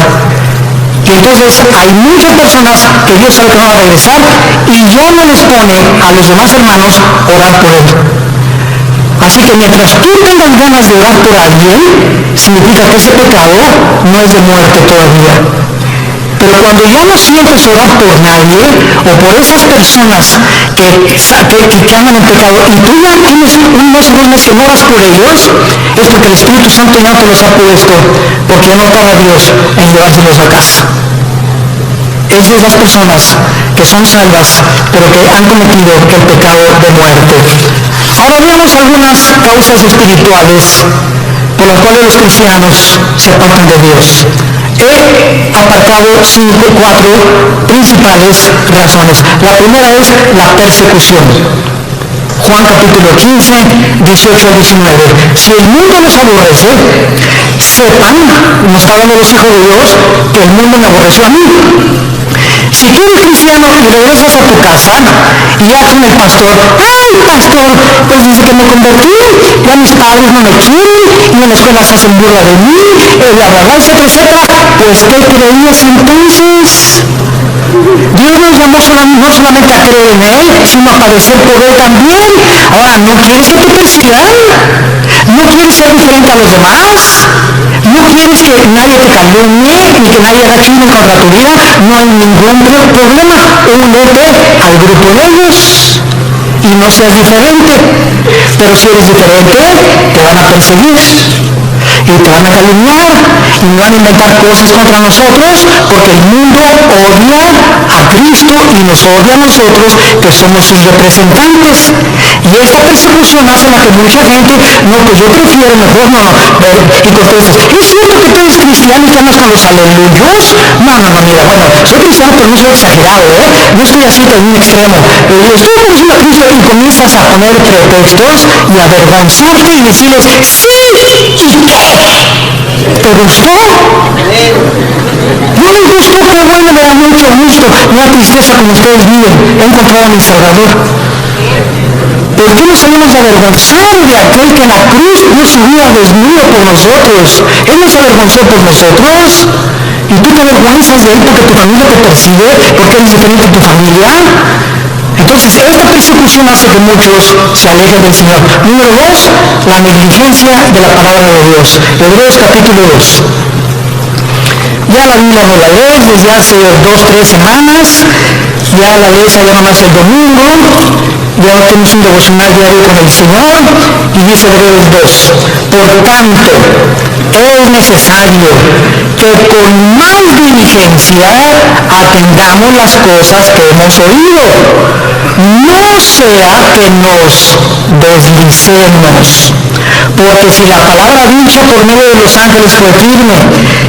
Y entonces hay muchas personas que Dios sabe que no van a regresar y ya no les pone a los demás hermanos orar por él. Así que mientras tú tengas ganas de orar por alguien, significa que ese pecado no es de muerte todavía. Pero cuando ya no sientes orar por nadie o por esas personas que andan en pecado y tú ya tienes unos meses que no oras por ellos, es porque el Espíritu Santo ya no te los ha puesto, porque ya no tarda Dios en llevárselos a casa. Esas son las personas que son salvas, pero que han cometido el pecado de muerte. Ahora veamos algunas causas espirituales por las cuales los cristianos se apartan de Dios. He apartado 4 principales razones. La primera es la persecución. Juan capítulo 15, 18 al 19. Si el mundo nos aborrece, sepan, nos está hablando los hijos de Dios, que el mundo me aborreció a mí. Si tú eres cristiano y regresas a tu casa y ya con el pastor, ¡ay, pastor! Pues desde que me convertí, ya mis padres no me quieren, y en la escuela se hacen burla de mí, bla, bla, bla, etcétera, etcétera. Pues, ¿qué creías entonces? Dios nos llamó no solamente a creer en Él, sino a padecer por Él también. Ahora, ¿no quieres que te persigan? ¿No quieres ser diferente a los demás? ¿No quieres que nadie te calumnie ni que nadie haga chisme contra tu vida? No hay ningún problema. Únete al grupo de ellos y no seas diferente. Pero si eres diferente, te van a perseguir y te van a calumniar y van a inventar cosas contra nosotros, porque el mundo odia a Cristo y nos odia a nosotros, que somos sus representantes. Y esta persecución hace la que mucha gente, no, pues yo prefiero mejor no. Y contestas, ¿es cierto que tú eres cristiano y que andas con los aleluyos? No, mira, bueno, soy cristiano pero no soy exagerado, no estoy así de un extremo. Estoy conociendo a Cristo y comienzas a poner pretextos y a avergonzarte y decirles, sí, ¿y qué? ¿Te gustó? No les gustó, qué bueno, me da mucho gusto. Me da tristeza como ustedes viven. He encontrado a mi Salvador. ¿Por qué nos salimos a avergonzar de aquel que en la cruz dio su vida desnudo por nosotros? Él nos avergonzó por nosotros. Y tú te avergüenzas de él porque tu familia te persigue, porque eres diferente a tu familia. Entonces, esta persecución hace que muchos se alejen del Señor. Número 2, la negligencia de la palabra de Dios. Hebreos capítulo 2. Ya la Biblia no la lees desde hace 2-3 semanas. Ya la lees allá nomás el domingo. Ya no tienes un devocional diario con el Señor. Y dice Hebreos 2. Por tanto, es necesario que con más diligencia atendamos las cosas que hemos oído. No sea que nos deslicemos. Porque si la palabra dicha por medio de los ángeles fue firme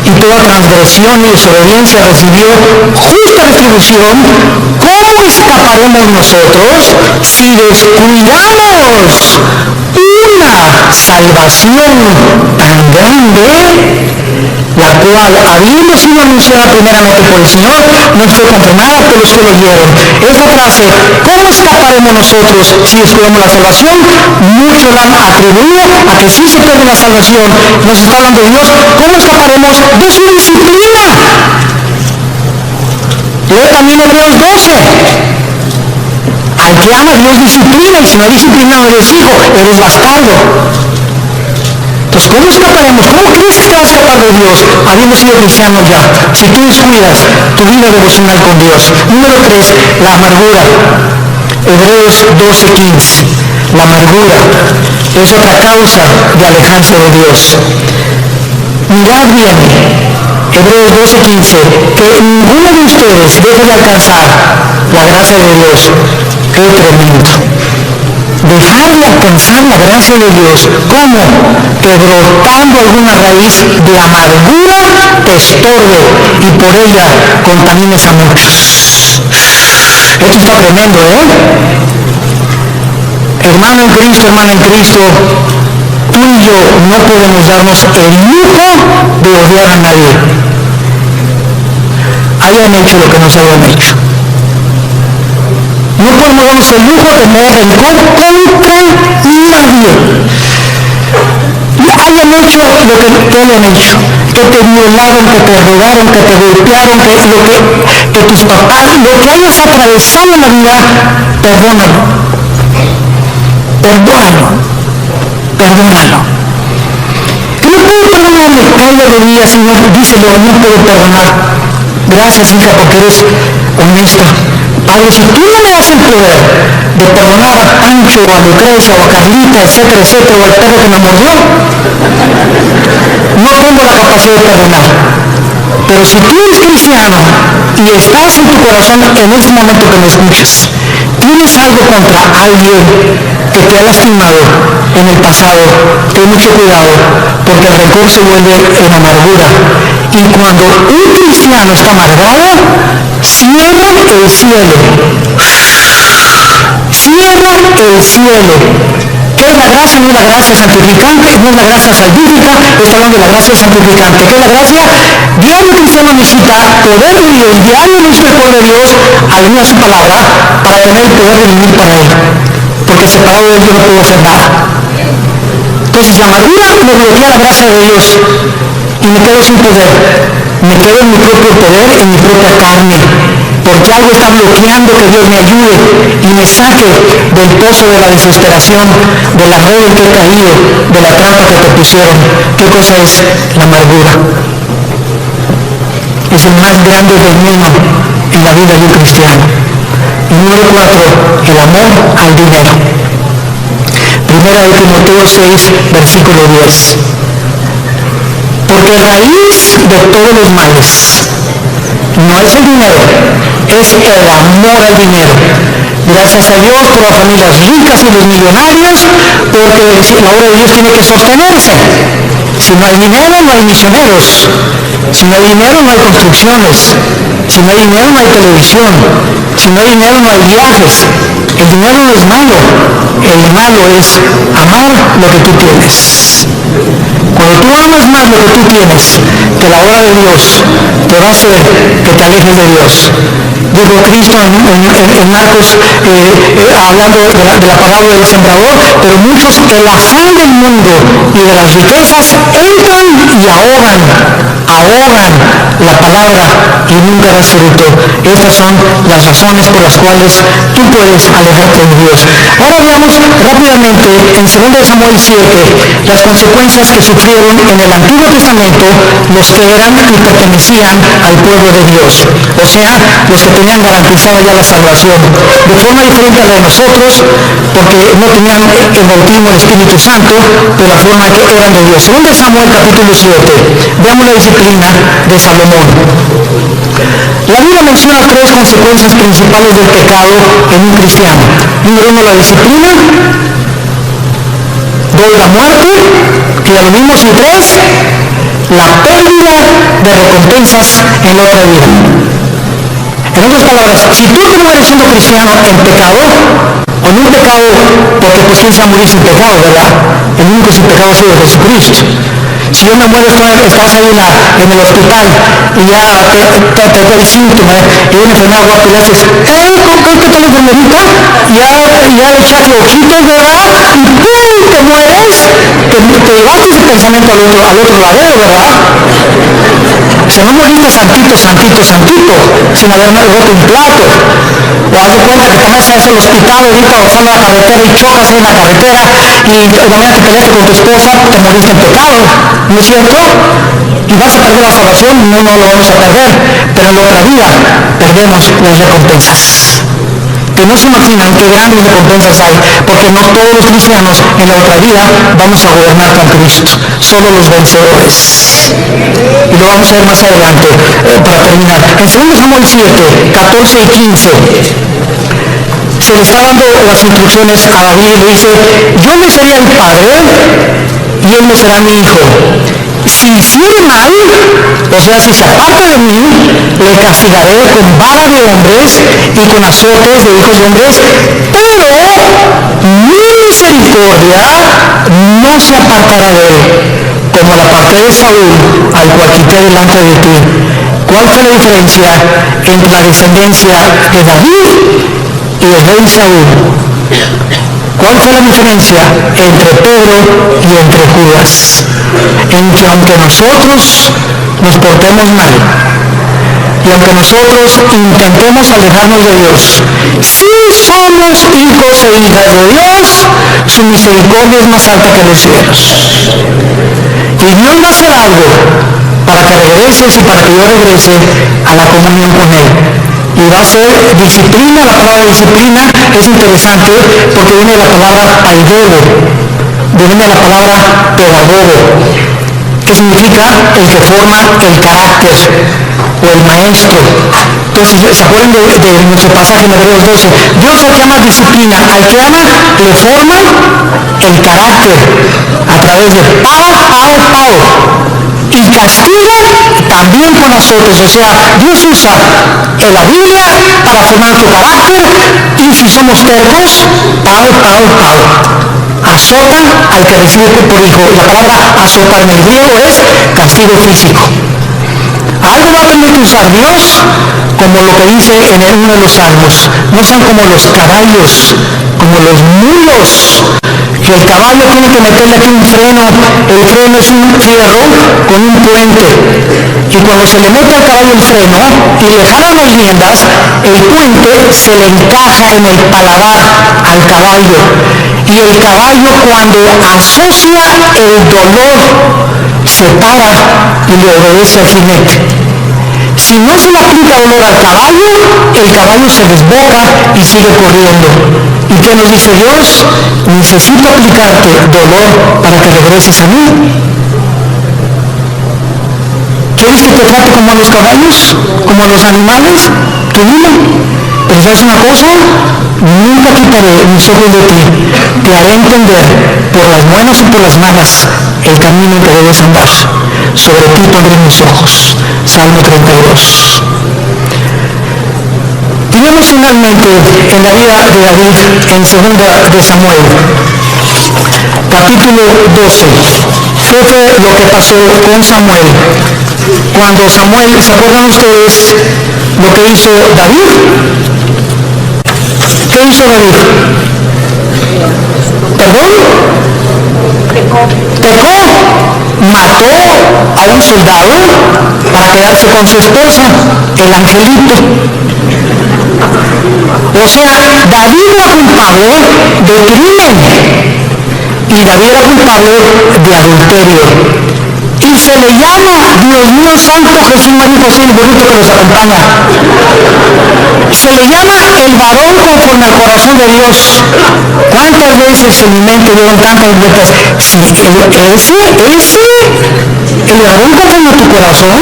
y toda transgresión y desobediencia recibió justa retribución, ¿cómo escaparemos nosotros si descuidamos una salvación tan grande, la cual, habiendo sido anunciada primeramente por el Señor, no fue confirmada por los que lo oyeron? Esta frase, ¿cómo escaparemos nosotros si descuidamos la salvación? Muchos la han atribuido a que sí se pierde la salvación. Nos está hablando Dios, ¿cómo escaparemos de su disciplina? Lee también Hebreos 12. Al que ama Dios disciplina, y si no hay disciplina no eres hijo, eres bastardo. Entonces, ¿cómo escaparemos? ¿Cómo crees que te vas a escapar de Dios habiendo sido cristiano ya? Si tú descuidas tu vida devocional con Dios. Número 3, la amargura. Hebreos 12:15. La amargura es otra causa de alejarse de Dios. Mirad bien, Hebreos 12:15, que ninguno de ustedes deje de alcanzar la gracia de Dios. ¡Qué tremendo! Dejar de alcanzar la gracia de Dios. ¿Cómo? Que brotando alguna raíz de amargura te estorbe y por ella contamines a muchos. Esto está tremendo, Hermano en Cristo, hermana en Cristo, tú y yo no podemos darnos el lujo de odiar a nadie. Hayan hecho lo que nos hayan hecho. No podemos darnos el lujo de tener rencor contra nadie. Hayan hecho lo que te hayan hecho, que te violaron, que te robaron, que te golpearon, que tus papás, lo que hayas atravesado en la vida, perdónalo. Que no puedo perdonarle, cae de rodillas y no, díselo, no puedo perdonar. Gracias, hija, porque eres honesta. Padre, si tú no me das el poder de perdonar a Pancho, o a Lucrecia, o a Carlita, etcétera, etcétera, o al perro que me mordió, no tengo la capacidad de perdonar. Pero si tú eres cristiano y estás en tu corazón en este momento que me escuchas, tienes algo contra alguien que te ha lastimado en el pasado, ten mucho cuidado, porque el rencor se vuelve en amargura. Y cuando un cristiano está amargado, cierra el cielo. Cierra el cielo. ¿Qué es la gracia, no es la gracia santificante, no es la gracia salvífica, está hablando de la gracia santificante. ¿Qué es la gracia? Diario cristiano necesita poder de Dios, diario necesita el poder de Dios al venir a su palabra para tener el poder de vivir para Él. Porque separado de Él yo no puedo hacer nada. Entonces la amargura me bloquea la gracia de Dios y me quedo sin poder. Me quedo en mi propio poder, en mi propia carne. Porque algo está bloqueando que Dios me ayude y me saque del pozo de la desesperación, de la red en que he caído, de la trampa que te pusieron. ¿Qué cosa es la amargura? Es el más grande veneno en la vida de un cristiano. Y número 4, el amor al dinero. Primera de Timoteo 6, versículo 10. Porque raíz de todos los males no es el dinero, es el amor al dinero. Gracias a Dios por las familias ricas y los millonarios, porque la obra de Dios tiene que sostenerse. Si no hay dinero, no hay misioneros. Si no hay dinero, no hay construcciones. Si no hay dinero, no hay televisión. Si no hay dinero, no hay viajes. El dinero no es malo. El malo es amar lo que tú tienes. Cuando tú amas más lo que tú tienes que la obra de Dios, te va a hacer que te alejes de Dios. Dijo Cristo en Marcos, hablando de la parábola del sembrador, pero muchos, el afán del mundo y de las riquezas, entran y ahogan la palabra y nunca das fruto. Estas son las razones por las cuales tú puedes alejarte de Dios. Ahora veamos rápidamente en 2 Samuel 7 las consecuencias que sufrieron en el Antiguo Testamento los que eran y pertenecían al pueblo de Dios, o sea, los que tenían garantizado ya la salvación, de forma diferente a la de nosotros, porque no tenían el bautismo del Espíritu Santo de la forma que eran de Dios. 2 Samuel capítulo 7, veamos la disciplina de Salomón. La Biblia menciona 3 consecuencias principales del pecado en un cristiano. Número 1, la disciplina. 2, la muerte, que ya lo vimos. Y 3, la pérdida de recompensas en la otra vida. En otras palabras, si tú te mueres siendo cristiano en pecado, o en un pecado, porque pues quién se va a morir sin pecado, ¿verdad? El único sin pecado ha sido Jesucristo. Si yo me muero, estás ahí en el hospital y ya te da el síntoma y una enfermedad guapa y le haces, ¿qué tal la enfermedita? Ya le echaste ojitos, ¿verdad? Y ¡pum! Te mueres, te llevaste ese pensamiento al otro lado, ¿verdad? O sea, no moriste santito, sin haber roto un plato. O haz de cuenta que te vas a hacer el hospital ahorita pasando la carretera y chocas en la carretera y la manera que peleaste con tu esposa, te moriste en pecado, ¿no es cierto? Y vas a perder la salvación, no lo vamos a perder, pero en la otra vida perdemos las recompensas. Que no se imaginan qué grandes recompensas hay, porque no todos los cristianos en la otra vida vamos a gobernar con Cristo, solo los vencedores. Y lo vamos a ver más adelante, para terminar. En 2 Samuel 7, 14 y 15, se le está dando las instrucciones a David y le dice, yo le seré el padre y él me será mi hijo. Si hiciere mal, o sea, si se aparta de mí, le castigaré con vara de hombres y con azotes de hijos de hombres, pero mi misericordia no se apartará de él, como la aparté de Saúl, al cual quité delante de ti. ¿Cuál fue la diferencia entre la descendencia de David y el rey Saúl? ¿Cuál fue la diferencia entre Pedro y entre Judas? En que aunque nosotros nos portemos mal y aunque nosotros intentemos alejarnos de Dios, si somos hijos e hijas de Dios, su misericordia es más alta que los cielos. Y Dios va a hacer algo para que regreses y para que yo regrese a la comunión con Él. Y va a ser disciplina. La palabra disciplina es interesante porque viene de la palabra paidogo, viene de la palabra pedagogo, que significa el que forma el carácter o el maestro. Entonces, ¿se acuerdan de nuestro pasaje en Hebreos 12? Dios al que ama disciplina, al que ama le forma el carácter a través de pao, y castiga también con azotes. O sea, Dios usa en la Biblia para formar tu carácter, y si somos tercos, pao. azota al que recibe por hijo. La palabra azotar en el griego es castigo físico. Algo va a tener que usar Dios, como lo que dice en uno de los salmos. No sean como los caballos, como los mulos, que el caballo tiene que meterle aquí un freno. El freno es un fierro con un puente, y cuando se le mete al caballo el freno y le jalan las riendas, el puente se le encaja en el paladar al caballo, y el caballo, cuando asocia el dolor, se para y le obedece al jinete. Si no se le aplica dolor al caballo, el caballo se desboca y sigue corriendo. ¿Y qué nos dice Dios? Necesito aplicarte dolor para que regreses a mí. ¿Quieres que te trate como a los caballos? ¿Como a los animales? Tú dime. Pero ¿sabes una cosa? Nunca quitaré mis ojos de ti. Te haré entender, por las buenas y por las malas, el camino que debes andar. Sobre ti pondré mis ojos. Salmo 32. Y vemos finalmente en la vida de David en 2 de Samuel, capítulo 12. ¿Qué fue lo que pasó con Samuel? Cuando Samuel, ¿se acuerdan ustedes lo que hizo David? ¿Qué hizo David? ¿Perdón? Pecó. Mató a un soldado para quedarse con su esposa, el angelito. O sea, David era culpable de crimen y David era culpable de adulterio. Y se le llama, Dios mío santo, Jesús, María, José y bonito que los acompaña. Se le llama el varón conforme al corazón de Dios. ¿Cuántas veces en mi mente dieron tantas vueltas? Si el varón conforme a tu corazón,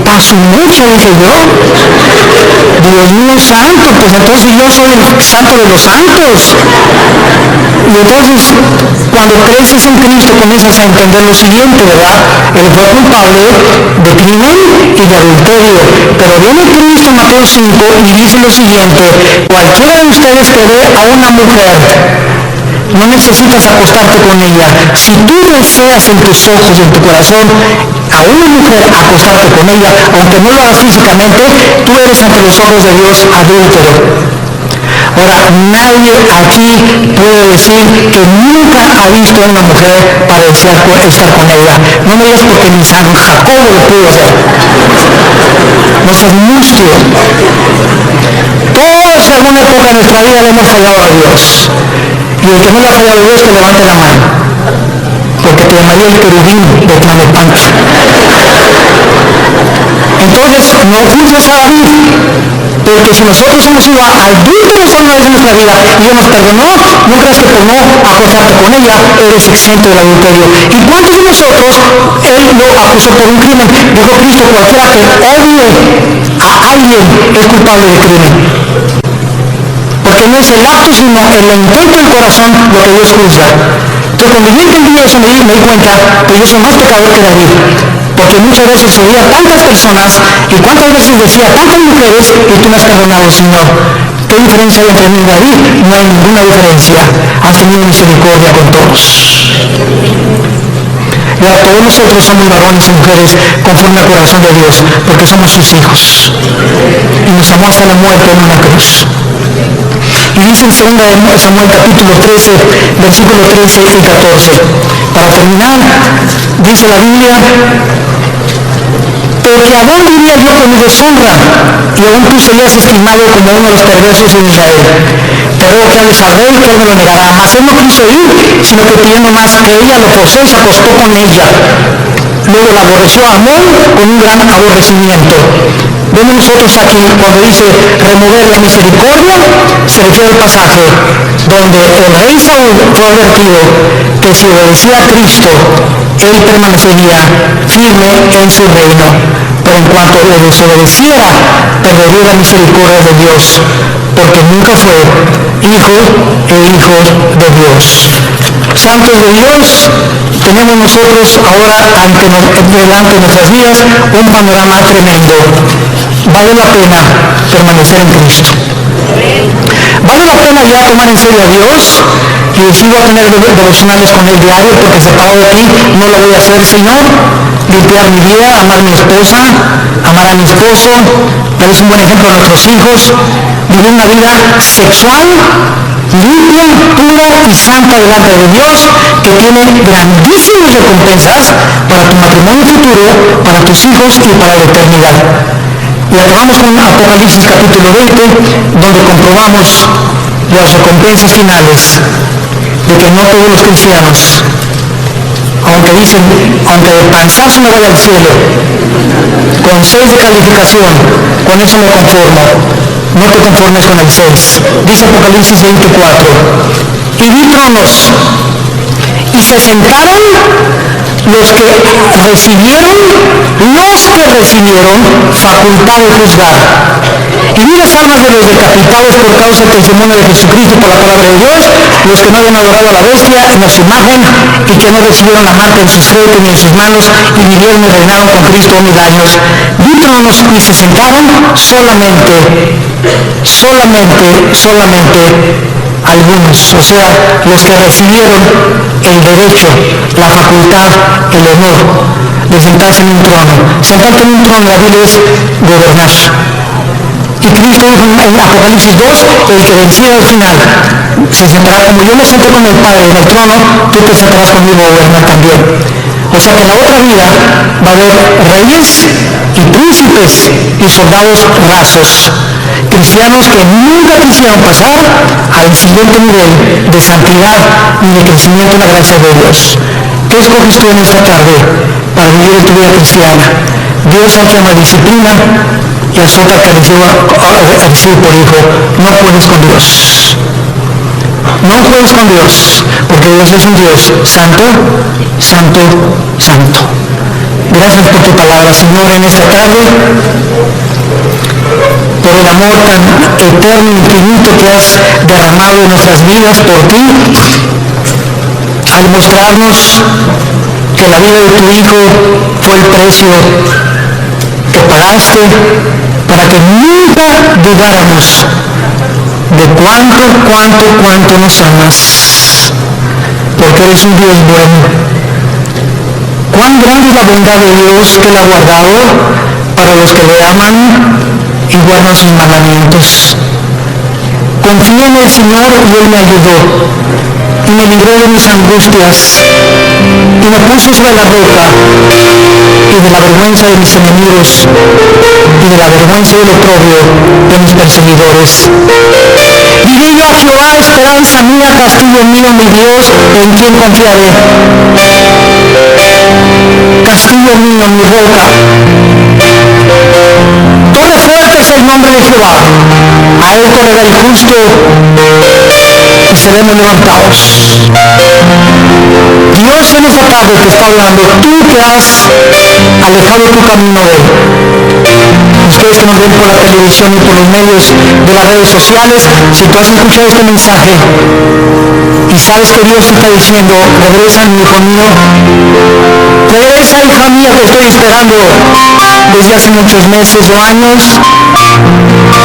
pasó mucho, dije yo. Dios mío santo, pues entonces yo soy el santo de los santos. Y entonces, cuando creces en Cristo, comienzas a entender lo siguiente, ¿verdad? Él fue culpable de crimen y de adulterio. Pero viene Cristo en Mateo 5 y dice lo siguiente: cualquiera de ustedes que ve a una mujer, no necesitas acostarte con ella. Si tú deseas en tus ojos y en tu corazón a una mujer acostarte con ella, aunque no lo hagas físicamente, tú eres ante los ojos de Dios adúltero. Ahora, nadie aquí puede decir que nunca ha visto a una mujer para desear estar con ella. No me digas porque ni San Jacobo lo pudo hacer. No seas mustio. Todos en alguna época de nuestra vida le hemos fallado a Dios. Y el que no le ha fallado a Dios, que levante la mano. Porque te llamaría el querubín de Tlalnepantla. Entonces, no juzgues a David, porque si nosotros hemos sido adúlteros alguna vez en nuestra vida y Dios nos perdonó, no creas que por no acostarte con ella eres exento del adulterio. ¿Y cuántos de nosotros Él lo acusó por un crimen? Dijo Cristo: cualquiera que odie a alguien es culpable de crimen. Porque no es el acto, sino el intento del corazón lo que Dios juzga. Entonces, cuando yo entendí eso, me di cuenta que yo soy más pecador que David. Porque muchas veces subía tantas personas y cuántas veces decía tantas mujeres y tú me has perdonado, Señor. ¿Qué diferencia hay entre mí y David? No hay ninguna diferencia. Has tenido misericordia con todos. Y ahora todos nosotros somos varones y mujeres conforme al corazón de Dios, porque somos sus hijos. Y nos amó hasta la muerte en una cruz. Y dice en 2 Samuel capítulo 13, versículos 13 y 14. Para terminar, dice la Biblia: porque a dónde iría yo con mi deshonra, y aún tú serías estimado como uno de los perversos de Israel. Te ruego que hables al rey, que él me lo negará. Mas él no quiso ir, sino que pidiendo más, que ella lo forzó y se acostó con ella. Luego la aborreció a Amón con un gran aborrecimiento. Vemos nosotros aquí, cuando dice remover la misericordia, se refiere al pasaje donde el rey Saúl fue advertido que si obedecía a Cristo, él permanecería firme en su reino. Pero en cuanto le desobedeciera, perdería la misericordia de Dios, porque nunca fue hijo de Dios. Santos de Dios, tenemos nosotros ahora delante de nuestras vidas un panorama tremendo. Vale la pena permanecer en Cristo. Vale la pena ya tomar en serio a Dios y decido tener devocionales con él diario porque separado de ti no lo voy a hacer, sino limpiar mi vida, amar a mi esposa, amar a mi esposo, darles un buen ejemplo a nuestros hijos, vivir una vida sexual limpia, pura y santa delante de Dios, que tiene grandísimas recompensas para tu matrimonio futuro, para tus hijos y para la eternidad. Y acabamos con Apocalipsis capítulo 20, donde comprobamos las recompensas finales de que no todos los cristianos, aunque dicen, aunque de panzazo me voy al cielo, con 6 de calificación, con eso me conformo. No te conformes con el 6. Dice Apocalipsis 24. Y vi tronos, y se sentaron los que recibieron facultad de juzgar. Y vi las almas de los decapitados por causa del testimonio de Jesucristo y por la palabra de Dios, los que no habían adorado a la bestia ni a su imagen, y que no recibieron la marca en sus frentes ni en sus manos, y vivieron y reinaron con Cristo 1000 años. Vi tronos y se sentaron solamente algunos, o sea, los que recibieron el derecho, la facultad, el honor de sentarse en un trono. Sentarte en un trono en la Biblia es gobernar. Y Cristo dijo en Apocalipsis 2, el que venciera al final se sentará, como yo me senté con el Padre en el trono, tú te sentarás conmigo a gobernar también. O sea que en la otra vida va a haber reyes y príncipes y soldados rasos, cristianos que nunca quisieron pasar al siguiente nivel de santidad y de crecimiento en la gracia de Dios. ¿Qué escoges tú en esta tarde para vivir en tu vida cristiana? Dios al que ama disciplina y azota al que recibe por hijo. No puedes con Dios. No juegues con Dios, porque Dios es un Dios santo, santo, santo. Gracias por tu palabra, Señor, en esta tarde, por el amor tan eterno e infinito que has derramado en nuestras vidas por ti, al mostrarnos que la vida de tu Hijo fue el precio que pagaste para que nunca dudáramos de cuánto nos amas, porque eres un Dios bueno. Cuán grande es la bondad de Dios que Él ha guardado para los que le aman y guardan sus mandamientos. Confié en el Señor y Él me ayudó y me libró de mis angustias y me puso sobre la roca y de la vergüenza de mis enemigos y de la vergüenza y el oprobio de mis perseguidores. Diré yo a Jehová, esperanza mía, castillo mío, mi Dios, en quien confiaré. Castillo mío, mi roca. Torre fuerte es el nombre de Jehová. A él correrá el justo y seremos levantados. Dios en esta tarde te está hablando, tú que has alejado tu camino de Él. Ustedes que nos ven por la televisión y por los medios de las redes sociales, si tú has escuchado este mensaje y sabes que Dios te está diciendo, regresa mi hijo mío, regresa hija mía, te estoy esperando desde hace muchos meses o años,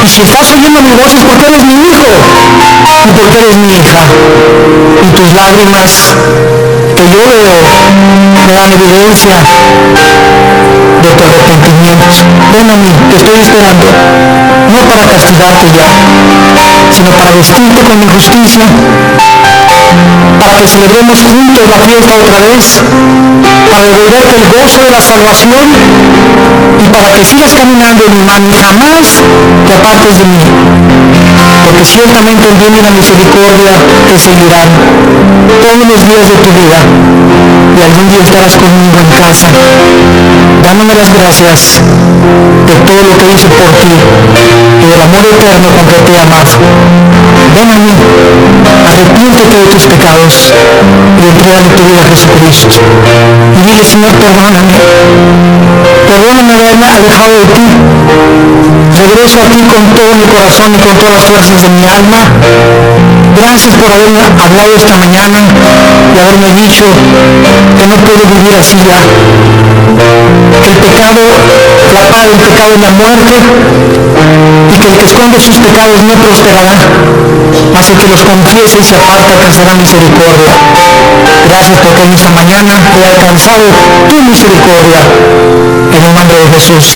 y si estás oyendo mi voz es porque eres mi hijo y porque eres mi hija, y tus lágrimas que yo veo me dan evidencia de tu arrepentimiento. Ven a mí, te estoy esperando, no para castigarte ya, sino para vestirte con mi justicia, para que celebremos juntos la fiesta otra vez, para devolverte el gozo de la salvación y para que sigas caminando en mi mano y jamás te apartes de mí, porque ciertamente el bien y la misericordia te seguirán todos los días de tu vida y algún día estarás conmigo en casa, dándome las gracias de todo lo que hice por ti y del amor eterno con que te he amado. Ven a mí, arrepiéntete de tus pecados y entrégale tu vida a Jesucristo. Y dile, Señor, perdóname de haberme alejado de ti. Regreso a ti con todo mi corazón y con todas las fuerzas de mi alma. Gracias por haberme hablado esta mañana y haberme dicho que no puedo vivir así ya. Que el pecado paga del pecado es la muerte, y que el que esconde sus pecados no prosperará, mas el que los confiese y se aparta alcanzará misericordia. Gracias porque en esta mañana he alcanzado tu misericordia, en el nombre de Jesús.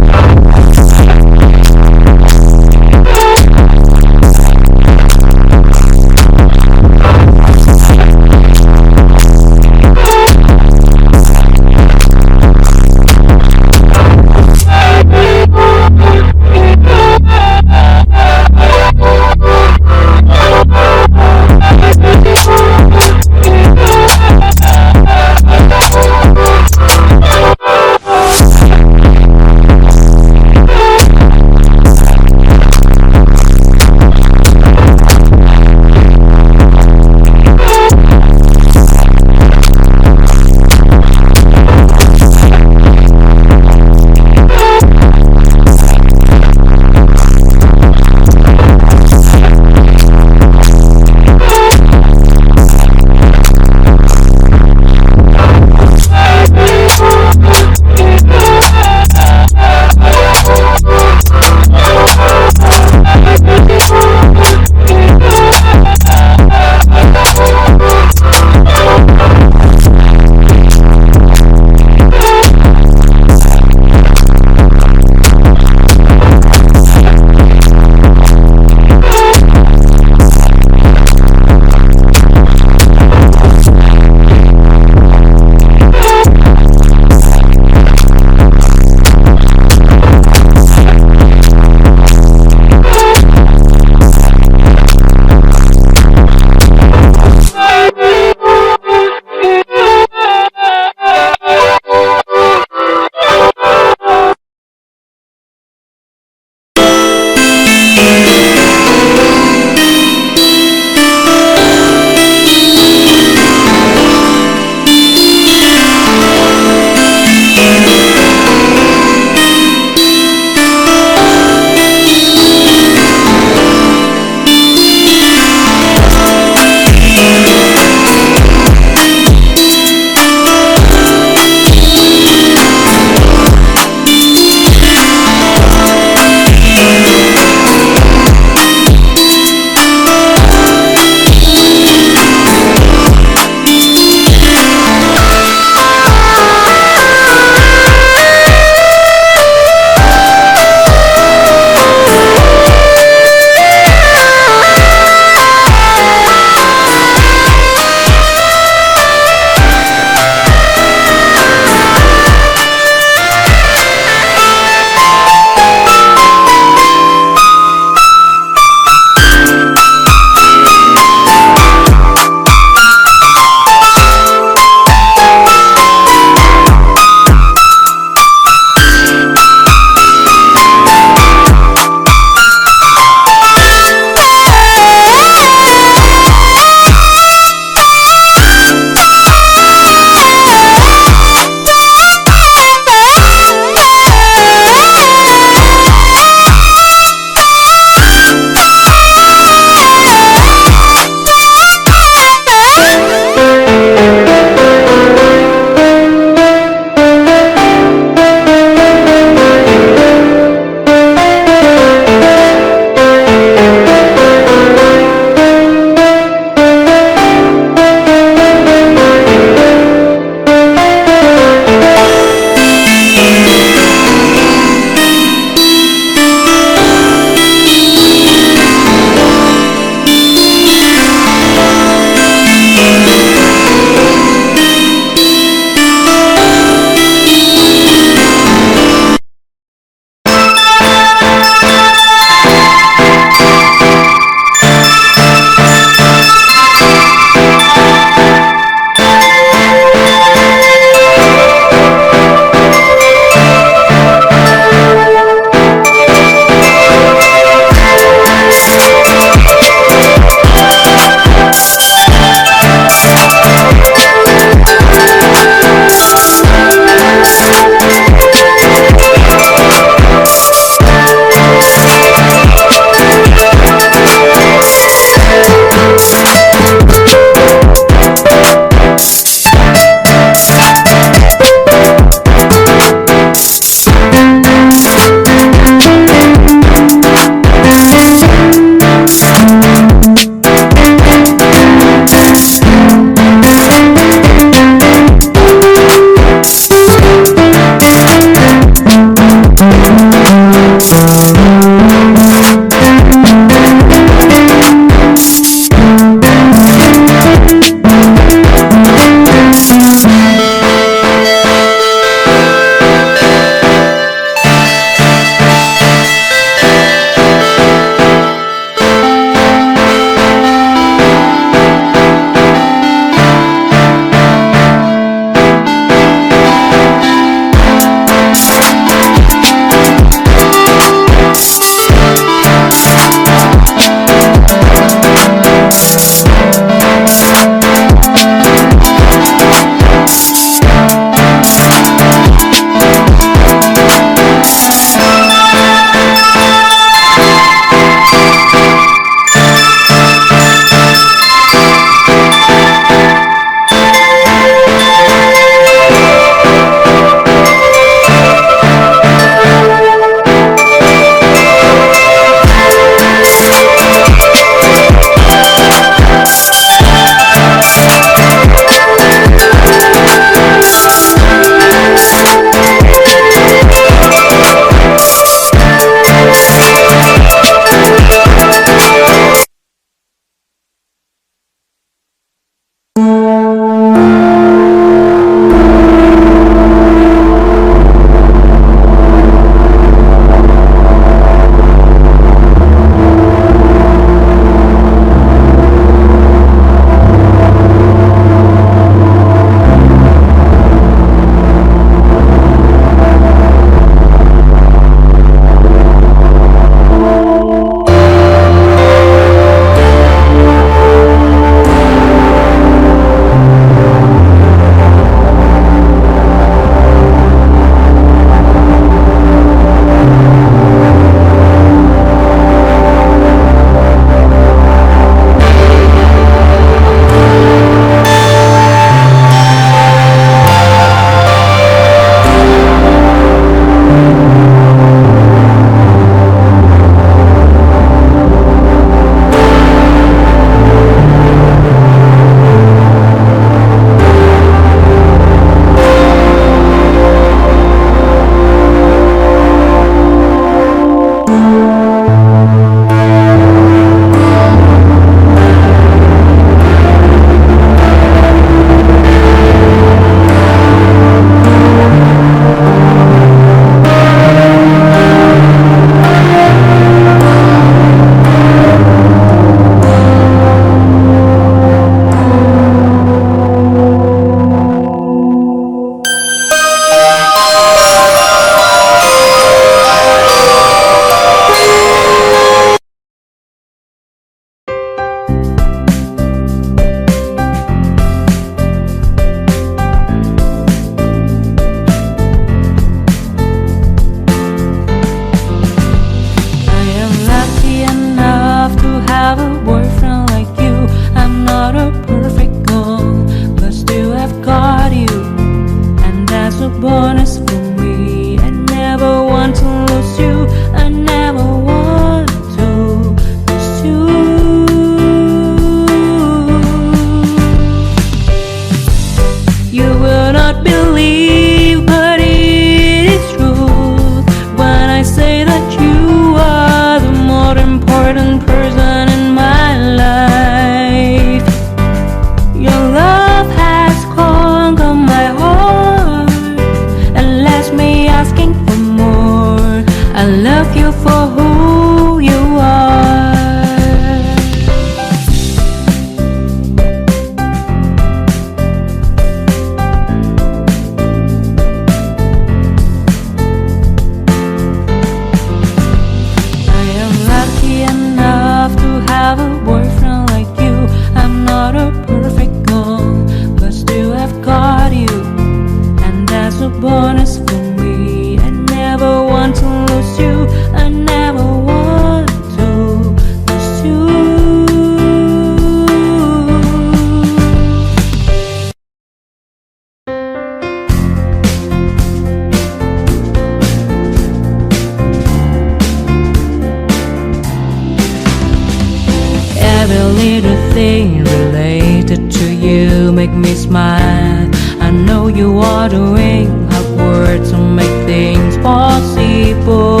little thing related to you make me smile. I know you are doing hard work to make things possible.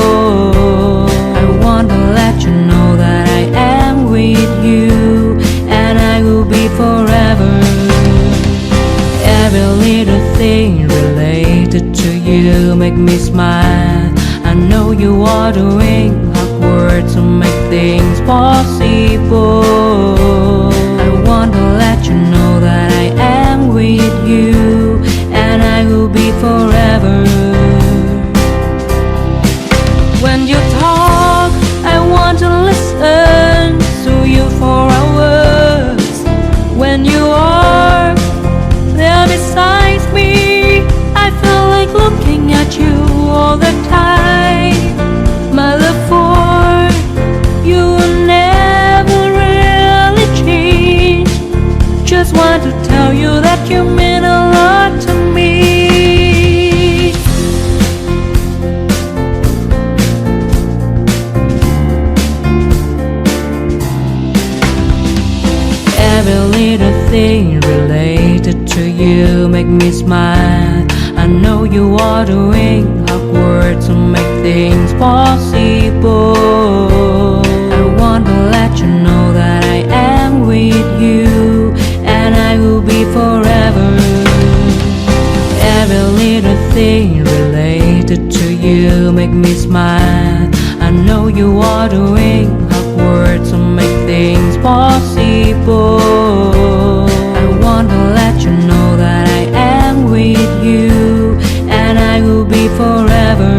I want to let you know that I am with you, and I will be forever. Every little thing related to you make me smile. I know you are doing hard work to make things possible. I want to let you know that I am with you, and I will be forever. When you talk, I want to listen to you for hours. When you are there beside me, I feel like looking at you all the time. My love for you will never really change. Just want to tell you that you mean a lot to me. Every little thing related to you make me smile. I know you are doing hard work to make things possible. I want to let you know that I am with you, and I will be forever. Every little thing related to you make me smile. I know you are doing hard work to make things possible. I want to let you know that I am with you, and I will be forever.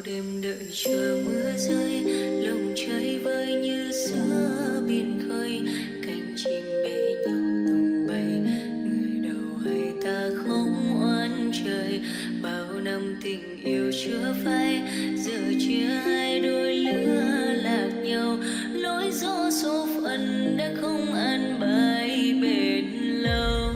đêm đợi chờ mưa rơi, lòng chơi vơi như giữa biển khơi, cánh chim bế nhau tung bay, người đầu hay ta không oán trời. Bao năm tình yêu chưa phai, giờ chia hai đôi lứa lạc nhau, lối gió số phận đã không an bài bền lâu.